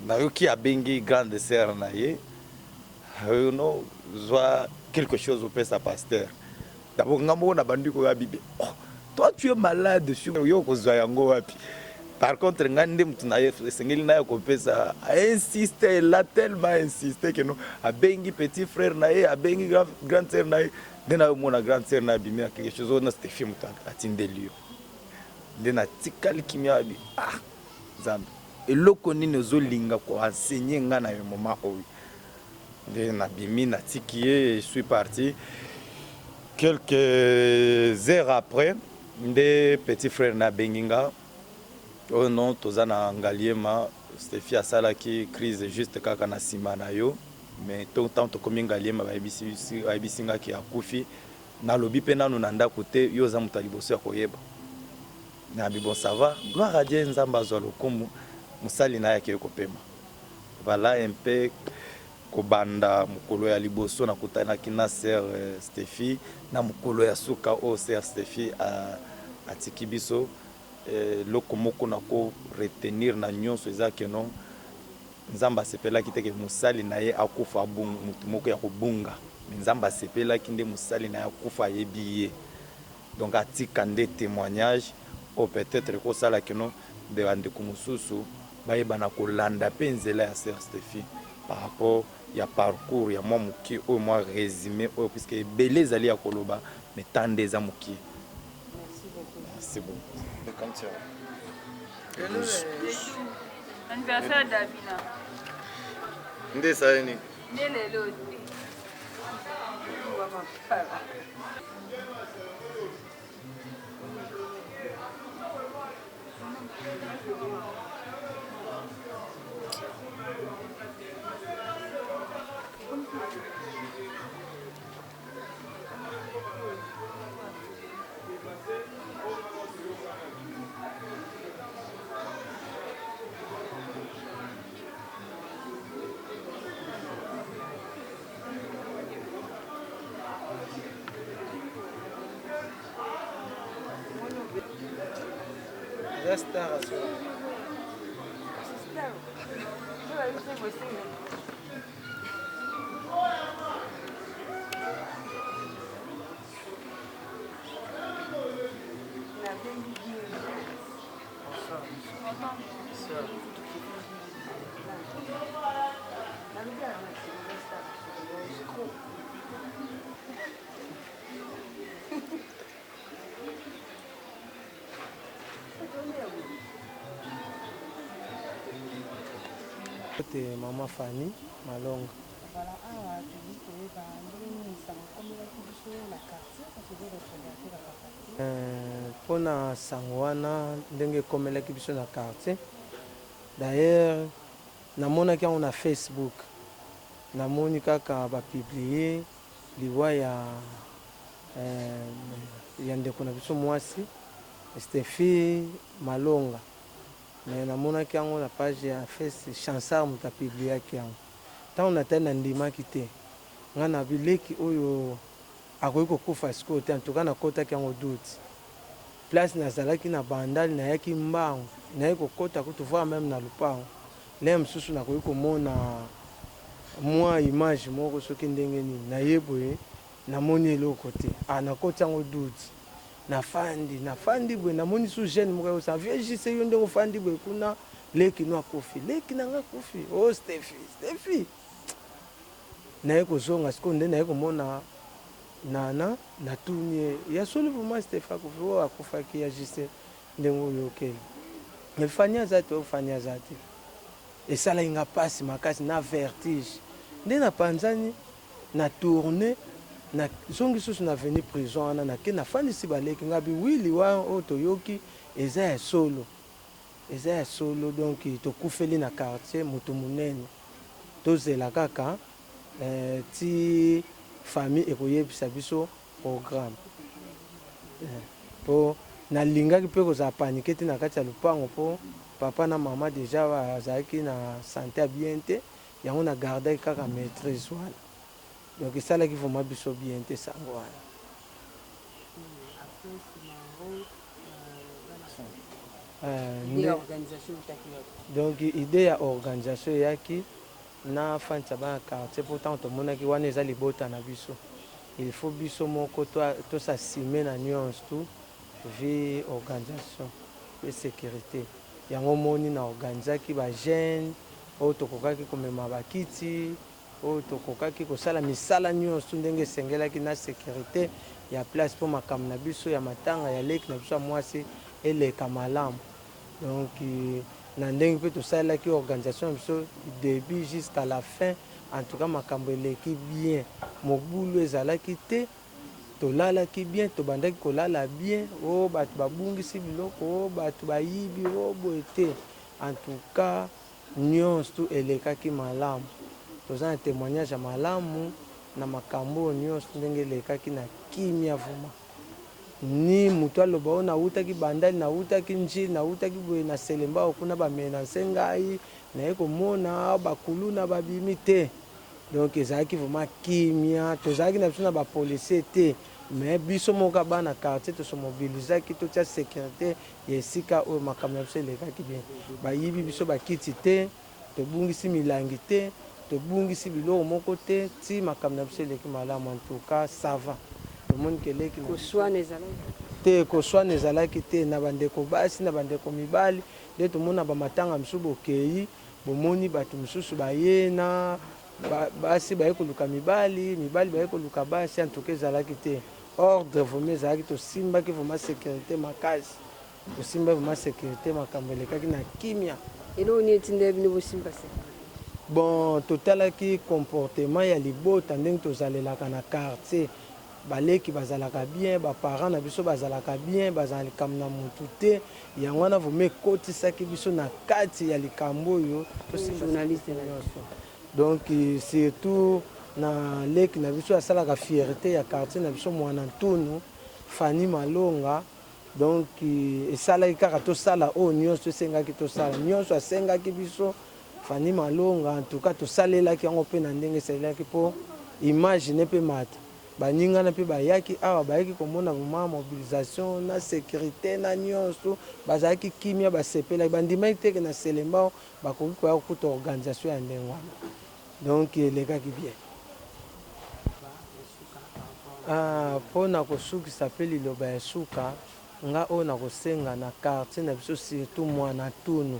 nayoki abengi grande sœur na ye no zoa quelque chose au pesa pasteur d'abord ngambo na bandi ko ya bibi toi tu es malade sur yo ko zoa yango wapi. Par contre, ngande mutuna sengeli na ko pesa insiste là tellement insisté que non abengi petit frère na ye abengi grand sœur na ye dena mona grand sœur na bimia quelque chose on c'était film atindeli yo dena tikali kimia bi Nzambe eloko nini ozolinga ko enseigner nga na moment oyo dena bimi na tikié je suis parti quelques heures après des petits frères na benginga. Oh non, tozana ngaliema Stéphie asalaki crise juste kaka na sima na yo mais tant to komi ngaliema ba ibisinga ki akufi na lobi pe nanu na ndako te yo za mutu liboso ya koyeba na bon ça va gloire à Dieu Nzamba zo lokumu musali na yake kopema voilà un peu kobanda mukolo ya liboso na kutana kina sœur Stéphie na mukolo ya suka o sœur Stéphie a tikibiso loko moko na ko retenir na nyonso ezaki non nzambe asepelaki te ke mosali na ye akufa mutu moko ya kobunga, me nzambe asepelaki nde mosali na ye akufa ayebi ye. Donc atika nde témoignage o peut-être kosala kino de bandeko mosusu bayebana kolanda mpe nzela ya sœur Stéphie par rapport ya parcours ya mwa mokie oyo mwa résumé oyo puisque ebele ezali ya koloba mais tant nde eza mokie. Merci beaucoup. Anniversaire d'Avina. Nde saini? Lelo. C'était maman Fanny Malonga. Voilà, ah, tu dis que les gens comme la quartier, parce que représenter la quartier. Pour na sangwana ndenge komelaki biso na quartier. D'ailleurs, namona ki on a Facebook. Namoni kaka ba publier liwa ya ndeko na biso mwasi Stéphie Malonga. Mais namonaki yango na page ya face Chansard muta publiaki yango. Tant on atteint ndima kité. Nga na bileki oyo akoki kokufa siko te en tout cas na kota ki yango doute. Place nazalaki na bandali na yaki mbango. Na yako kota ko voir même na lupango. Le msusu na koki komona mwa image moko soki ndenge nini na yeboye na moni eloko te. Na kota yango doute. Nafandi bwe namoni su jeune moko sa vieille se yo ndeko fandi bwe kuna leki no akofi leki nanga kofi oh Stéphie na yeko zonga siko nde na yeko mona nana na tunie ya solo vraiment Stéphie akofi o akufa ki ya juste ndengo yokeli efanya zate esala inga pasi makasi na vertige nde na panzani na tourner na zongi susu na veni prison ana na ke na fandisi baleki ngabi wili wa otoyoki eza ya solo donc tokufeli na quartier moto munene tozela kaka ti famille ekoyebisa biso programme po nalingaki mpe kozala panike te na kati ya lupango po papa na mama deja bazalaki na santé ya bien te yango na gardaki kaka maîtrise wana. Donc ça là qui faut m'abisso bien te sangwana. Donc idée ya organisation yaki na fanta ba quartier pourtant to mona ki wana ezali bota na biso. Il faut biso moko to s'assumer na nuance tout vie organisation et sécurité. Yango moni na organizaki ba jeune auto kokaki komema bakiti oyo tokokaki kosala misala nyonso ndenge esengelaki na sécurité ya place mpo makambo na biso ya matanga ya leki na biso ya mwasi eleka malamu. Donc na ndenge mpe tosalelaki organisation na biso début jusqu'à la fin. En tout cas makambo eleki bien, mobulu ezalaki te, tolalaki bien, tobandaki kolala bien, o bato babungisi biloko, o bato bayibi, o boye te. En tout cas nyonso tu elekaki malamu. Toza na témoignage ya malamu na makambo nyonso ndenge elekaki na kimia vuma. Ni mutu aloba o nautaki bandali, nautaki njili, nautaki boye na selemba okuna bamenase ngai, naye komona bakulu na babimi te. Donc ezalaki vraiment kimia, tozalaki na biso na bapolisier te, mais biso moka bana quartier to se mobilisaki to tia sécurité ya esika oyo makambo na biso elekaki bien. Bayibi biso bakiti te, tobungisi milangi te tobungisi biloko moko te ti makambo na biso eleki malamu en tout cas ça va tomoni ke eleki te koswana ezalaki te na bandeko basi na bandeko mibali nde tomona bamatanga misusu bokei bomoni bato misusu baye na basi baye koluka mibali baye koluka basi en tout cas ezalaki te ordre vraiment ezalaki tosimbaki vraiment sécurité makasi tosimba vraiment sécurité makambo elekaki na kimia eloko nini etinda bino bosimba se bon totalaki comportement ya libota ndenge tozalelaka na quartier baleki bazalaka bien baparent na biso bazalaka bien bazala likambo na mutu te yango wana vraimen ekotisaki biso na kati ya likambo oyo donc surtout na leki na biso asalaka fierté ya quartier na biso mwana ntunu Fanny Malonga donc esalaki kaka tosala oyo nyonso esengaki tosala nyonso asengaki biso Fanny Malonga en tout cas tosalelaki yango mpe na ndenge esalelaki mpo imagine mpe mata baningana mpe bayaki awa bayaki komona vraiment mobilisation na sécurité na nyonso bazalaki kimia basepelaki bandimaki teke na selembao bakoki koya kokuta organisation ya ndenge wana donc elekaki bien mpo na kosukisa mpe liloba ya suka nga oyo nakosenga na quartier na biso surtout mwana tunu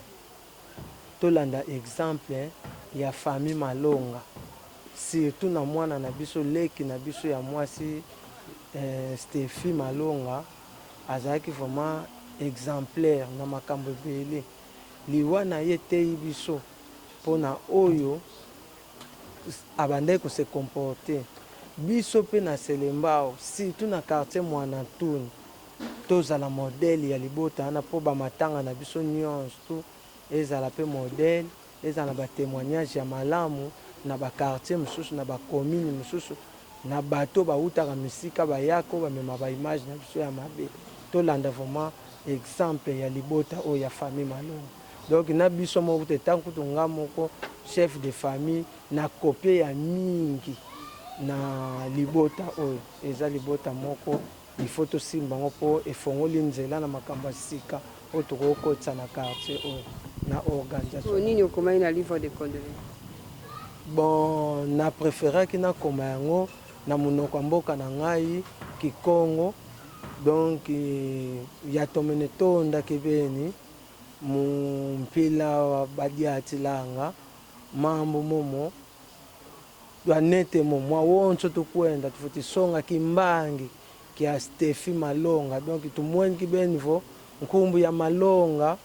tolanda exemple ya famille Malonga surtout na mwana na biso leki na biso ya mwasi Stéphie Malonga azalaki vraiment exemplaire na makambo ebele liwa na ye teyi biso mpona oyo abandaki kose comporter biso mpe na selembao surtout na quartier mwana tunu tozala modele ya libota wana mpo bamatanga na biso nyonso ezala mpe modele ezala na batémoignage ya malamu na bakartier mosusu na bacommune mosusu na bato bautaka misika bayako bamema baimage na biso ya mabe tolanda vraiment exemple ya libota oyo ya famille Malonga donc na biso moko te tant kutu nga moko chef de famille na kopie ya mingi na libota oyo eza libota moko il faut tosimba ngo mpo efongoli nzela na makambo ya sika oyo tokokotisa na quartier oyo na organisation nini okomai na livre de condoléances bon na préféraki nakoma yango na monoko ya mboka na ngai Kikongo donc ya tomene tondaki beni mumpila badiatilanga mambo momo anete momwa wonso tokwenda tufuti songa kimbangi kia Stéphie Malonga donc tumweni kibeni vo nkumbu ya Malonga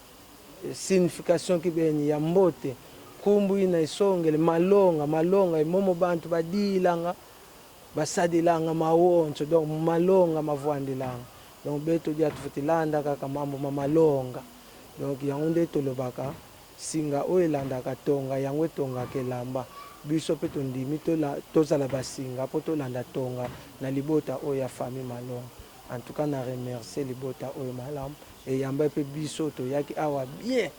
signification kibeni ya mbote nkumbu ina isongele Malonga imomo bantu badilanga basadilanga mawonso donc Malonga mavwandilanga donc beto dia tufuti landa kaka mambo Malonga donc yango nde tolobaka singa oyo elandaka tonga yango etongaka elamba biso mpe tondimi tozala basinga mpo tolanda tonga na libota oyo ya famille Malonga en tout cas na remercier libota oyo malamu eyamba mpe biso toyaki awa bien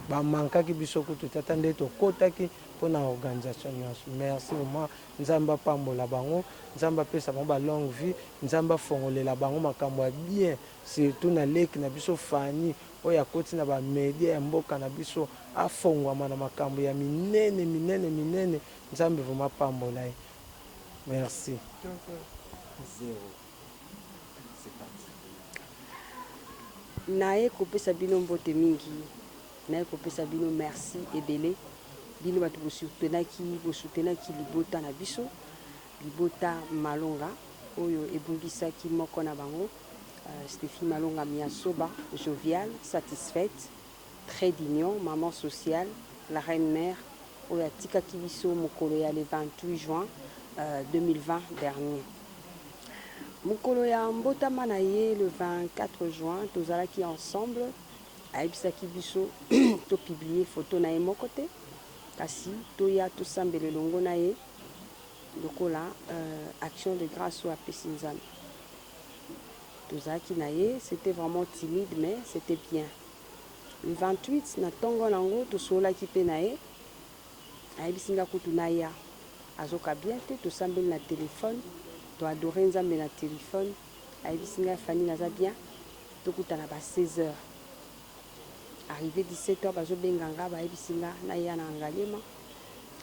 bamankaki biso kutu tata nde tokotaki mpona organisation nyonso merci mama nzambe apambola bango nzambe apesa bango balongue vie nzambe afongolela bango makambo ya bien surtout na leki na biso Fanny oyo akoti na bamedia ya mboka na biso afongwama na makambo ya minene nzambe vraiment apambola ye merci. naye kopesa bino mbote mingi naye kopesa bino merci ebele bino bato bosutenaki libota na biso libota Malonga oyo ebungisaki moko na bango Stéphie Malonga Miasoba joviale satisfaite très d'union maman sociale la reine mère oyo atikaki biso mokolo ya le 28 juin 2020 dernier mokolo ya mbotama na ye le 24 juin tozalaki ensemble ayebisaki biso topublie photo na ye moko te kasi toya tosambela elongo na ye lokola action de grâce oyo apesi nzambe tozalaki na ye c'était vraiment timide mais c'était bien le 28 na ntongo nango tosololaki mpe na ye ayebisi nga kutu na ya azoka bien te tosambeli na telefone toadore nzambe na telefone ayebisi nga Fanny naza bien tokutana ba 16h arrivé 17h bazobenganga bayebisinga na ya na ngalema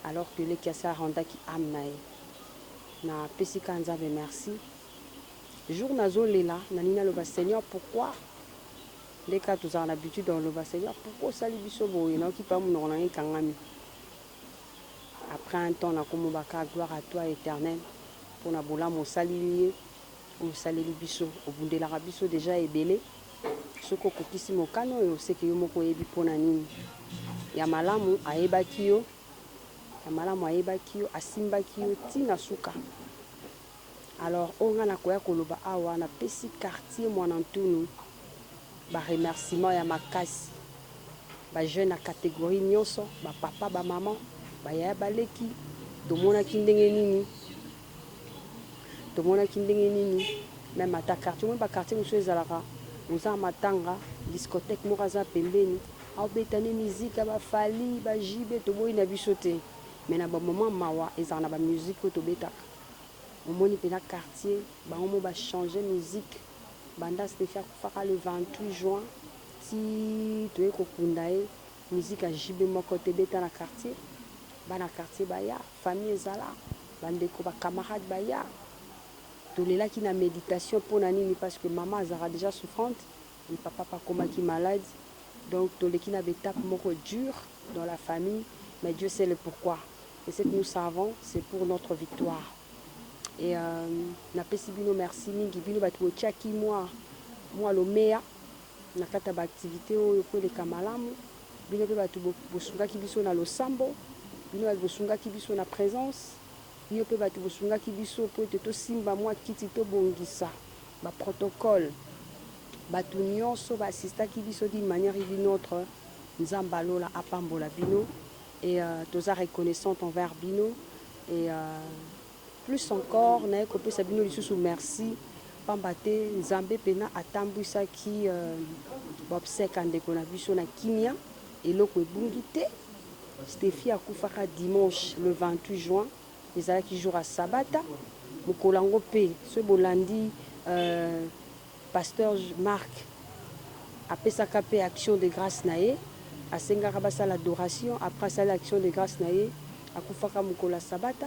alors que le kiasi arondaki ame na ye na pesika nzambe merci jour nazolela nani naloba Seigneur pourquoi les cas tous en habitude dans le Seigneur pourquoi osali biso boye naoki pa monoko na ye ekangami après un temps nakomobaka gloire à toi éternel mpona bolamu osaleli ye osaleli biso obundelaka biso déjà ebele soki okokisi mokano oyo oseke yo moko oyebi mpona nini ya malamu ayebaki yo asimbaki yo ntina suka alors oyo nga nakoya koloba awa napesi quartier mwana ntunu baremerciement ya makasi bajeune na catégorie nyonso bapapa bamama bayaya baleki tomonaki ndenge nini même ata quartier mwe baquartier mosusu ezalaka oza matanga discothèque moko aza pembeni aobetani musique ya bafali bajibe toboyi na biso te mais na bamoment mawa ezala na bamusike oyo tobetaka omoni mpena quartier bango mo bachange musique banda Stéphie akufaka le 28 juin ti toye kokunda ye musique ya jibe moko tebeta na quartier bana quartier baya famille ezala bandeko bacamarade baya tolelaki na méditation mpona nini parce que maman azalaka déjà souffrante et papa pakomaki malade donc toleki na bétape moko dure dans la famille mais Dieu sait le pourquoi et ce que nous savons c'est pour notre victoire et napesi bino merci mingi bino bato botiaki moi lomea na kati ya baactivité oyo po eleka malamu bino mpe bato bosungaki biso na losambo bino bato bosungaki biso na présence bino mpe bato bosungaki biso po ete tosimba mwa kiti tobongisa baprotocole bato nyonso baassistaki biso d'une manière ou d'une autre nzambe alola apambola bino et toza reconnaissante envers bino et plus encore naye kopesa bino lisusu merci pamba te nzambe mpena atambwisaki baobsèque ndeko na biso na kimia eloko ebungi te Stéphie akufaka dimanche le 28 juin ezalaki jour ya sabata mokolo yango mpe so bolandi pasteur Marc apesaka mpe action de grâce na ye asengaka basala adoration après asali action de grâce na ye akufaka mokolo ya sabata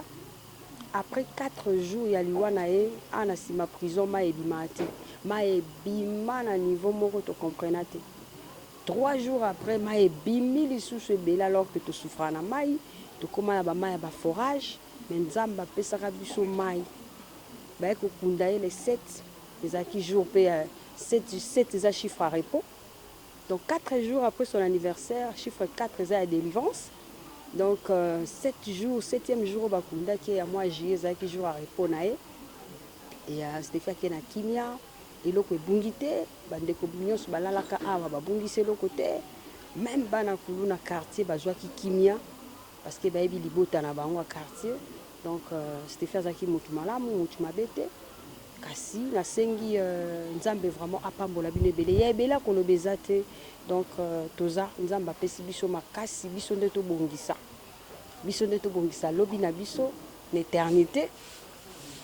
après 4 jours ya liwa na ye ana nsima prison ma ebima te ma ebima na niveau moko tokomprena te 3 jours après ma ebimi lisusu ebele alors que tosouffra na mai tokóma na bamai ya baforage mais nzambe apesaka biso mai baye kokunda ye le 7 ezalaki jour mpe 7 eza chiffre à repos donc 4 jours après son anniversaire chiffre 4 eza ya délivrance donc 7 jours 7e jour bakundaki ya mois juillet ezalaki jour à repos na ye et Stéphie ake na kimia eloko ebungi te bandeko nyonso balalaka awa babungisi eloko te même bana kulu na quartier bazwaki kimia parce que bayebi libota na bango ya quartier donc Stéphie azalaki motu malamu motu mabe te kasi nasengi nzambe vraiment apambola bino ebele ya ebele akoloba eza te donc toza nzambe apesi biso makasi biso nde tobongisa lobi na biso na éternité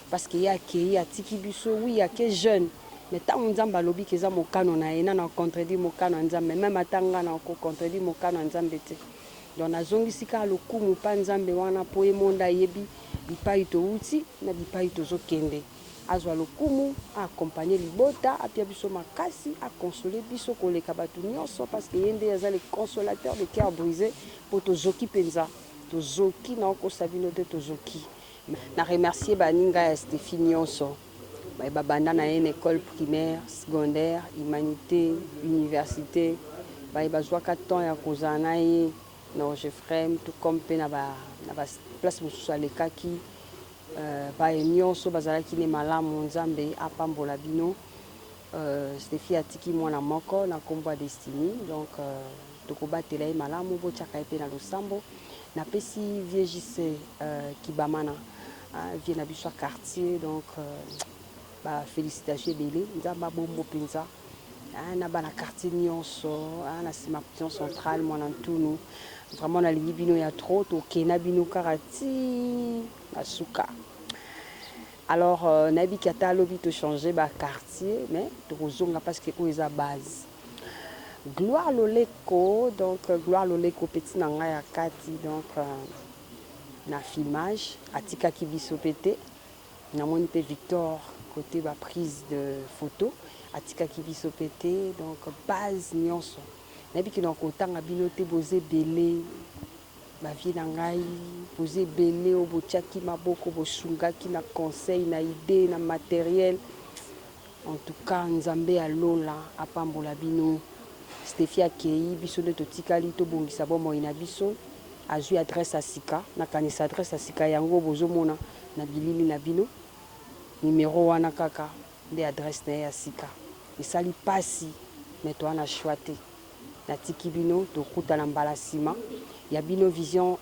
parce que ye akei atiki biso wi ake jeune mais ntango nzambe alobi ke eza mokano na ye nana contredire mokano ya nzambe même ata nga na kocontredire mokano ya nzambe te donc nazongisi kaka lokumu mpa nzambe wana mpo ye monde ayebi bipai towuti na bipai tozokende azwa lokumu aakompagne libota apia biso makasi akonsole biso koleka bato nyonso parce que ye nde aza le consolateur de cœur brisé mpo tozoki mpenza tozoki na okosa bino te tozoki na remercier baninga ya Stéphie nyonso babanda na ye na école primaire secondaire humanité université bazwaka temps ya kozala na ye na Ogefrem tout comme mpe na baplace mosusu alekaki baye nyonso bazalaki ne malamu nzambe apambola bino Stéphie atiki mwana moko na nkombo ya Destiny donc tokobatela ye malamu botiaka ye mpe na losambo napesi vie jise kibamana vie na biso ya quartier donc bafélicitation ebele nzambe abombo mpenza na bana quartier nyonso na nsima prison centrale mwana ntunu vraiment nalingi bino ya trop tokena bino kaka ti na suka alors nayebiki ata alobi tochange baquartier mais tokozonga parce que oyo eza base Gloire Loleko, donc Gloire Loleko petit nanga ya kati, donc na filmage, atika ki biso pété, na moni pe Victor côté ba prise de photo, atika ki biso pété, donc base nyonso. Na bi ki na kotanga bino te boze belé, ba vie na ngai, boze belé o botiaki maboko bosungaki na conseil na idée na matériel. En tout cas, Nzambe alola apambola bino. Stéphie akei biso de totikali to bongisa bomo ina biso azui adresse à Sika na kanisa adresse à Sika yango bozomona na bilili na bino numéro wana kaka de adresse na ya Sika esali pasi mais to ana choité na tiki bino to kuta na mbala sima ya bino vision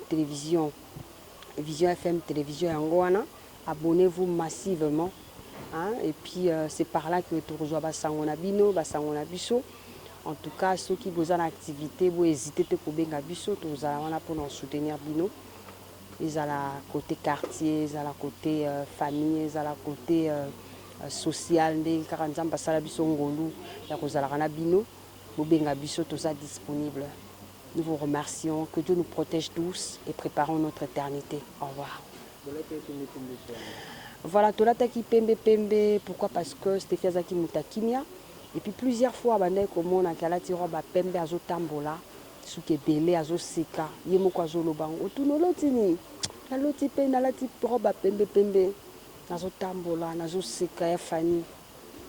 télévision vision FM télévision yango wana abonnez-vous massivement hein? Et puis c'est par là que to rejoa basango na bino basango na biso. En tout cas, ceux qui vous ont en activité, vous hésitez à benga biso, vous allez pour nous soutenir bino. Ils à la côté quartier, ils à la côté famille, ils à la côté social, des 40 ans passé la biso ngolu, la rozalana bino, vous benga biso tout ça disponible. Nous vous remercions, que Dieu nous protège tous et préparons notre éternité. Au revoir. Voilà, tout là qui pembe pembe, pourquoi? Parce que Stéphie Azaki Mutakimia. Et puis plusieurs fois, bandai comme on a kalati roba pembe azo tambola, suke belé azo seka, yemoko azo lobang. Otuno lotini, na loti pe na lati roba pembe pembe, azo tambola, azo seka ya fani.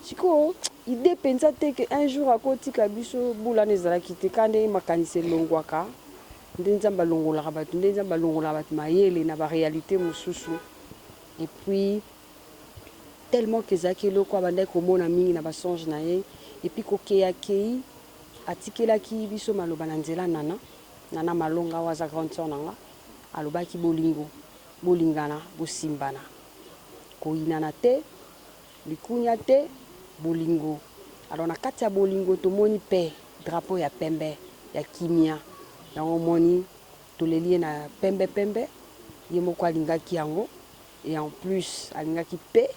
Siko, idée pensa te que un jour à côté kabiso boula nezala kite kande makanise longwaka, ndenzamba longola rabatu, ndenzamba longola rabatu mayele na ba réalité mususu. Et puis tellement que Zaki lo kwa bandai komona mingi na basonge na ye et puis kokeya kei atikela ki biso maloba na nzela nana malonga waza grand sœur nanga alobaki bolingo bolingana bosimbana koinana te likunya te bolingo. Alors na kati ya bolingo tomoni pe drapeau ya pembe ya kimia yango moni tolelie na pembe pembe ye moko alingaki yango et en plus alingaki pe.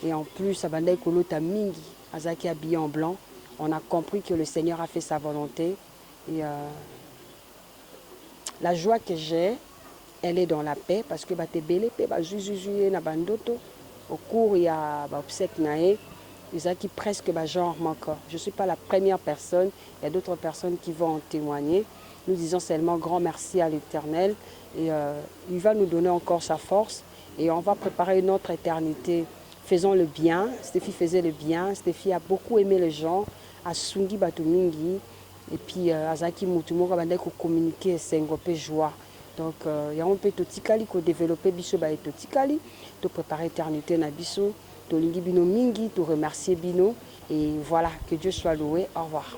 Et en plus, Abandai Kolota Mingi, Azaki habillé en blanc, on a compris que le Seigneur a fait sa volonté. Et la joie que j'ai, elle est dans la paix, parce que Bate Bele, na Bandoto, au cours, il y a obsèque nae, Azaki presque genre encore. Je ne suis pas la première personne, il y a d'autres personnes qui vont en témoigner. Nous disons seulement grand merci à l'Éternel. Et il va nous donner encore sa force. Et on va préparer notre éternité. Faisons le bien. Stéphie faisait le bien. Stéphie a beaucoup aimé les gens. A Sungi Batumingi. Et puis, Azaki Mutumo, il a communiqué et joie. Donc, il y a un peu de tikali qui développer biso ba tikali, to préparer l'éternité na biso, to lingi bino mingi, to remercier bino. Et voilà, que Dieu soit loué. Au revoir.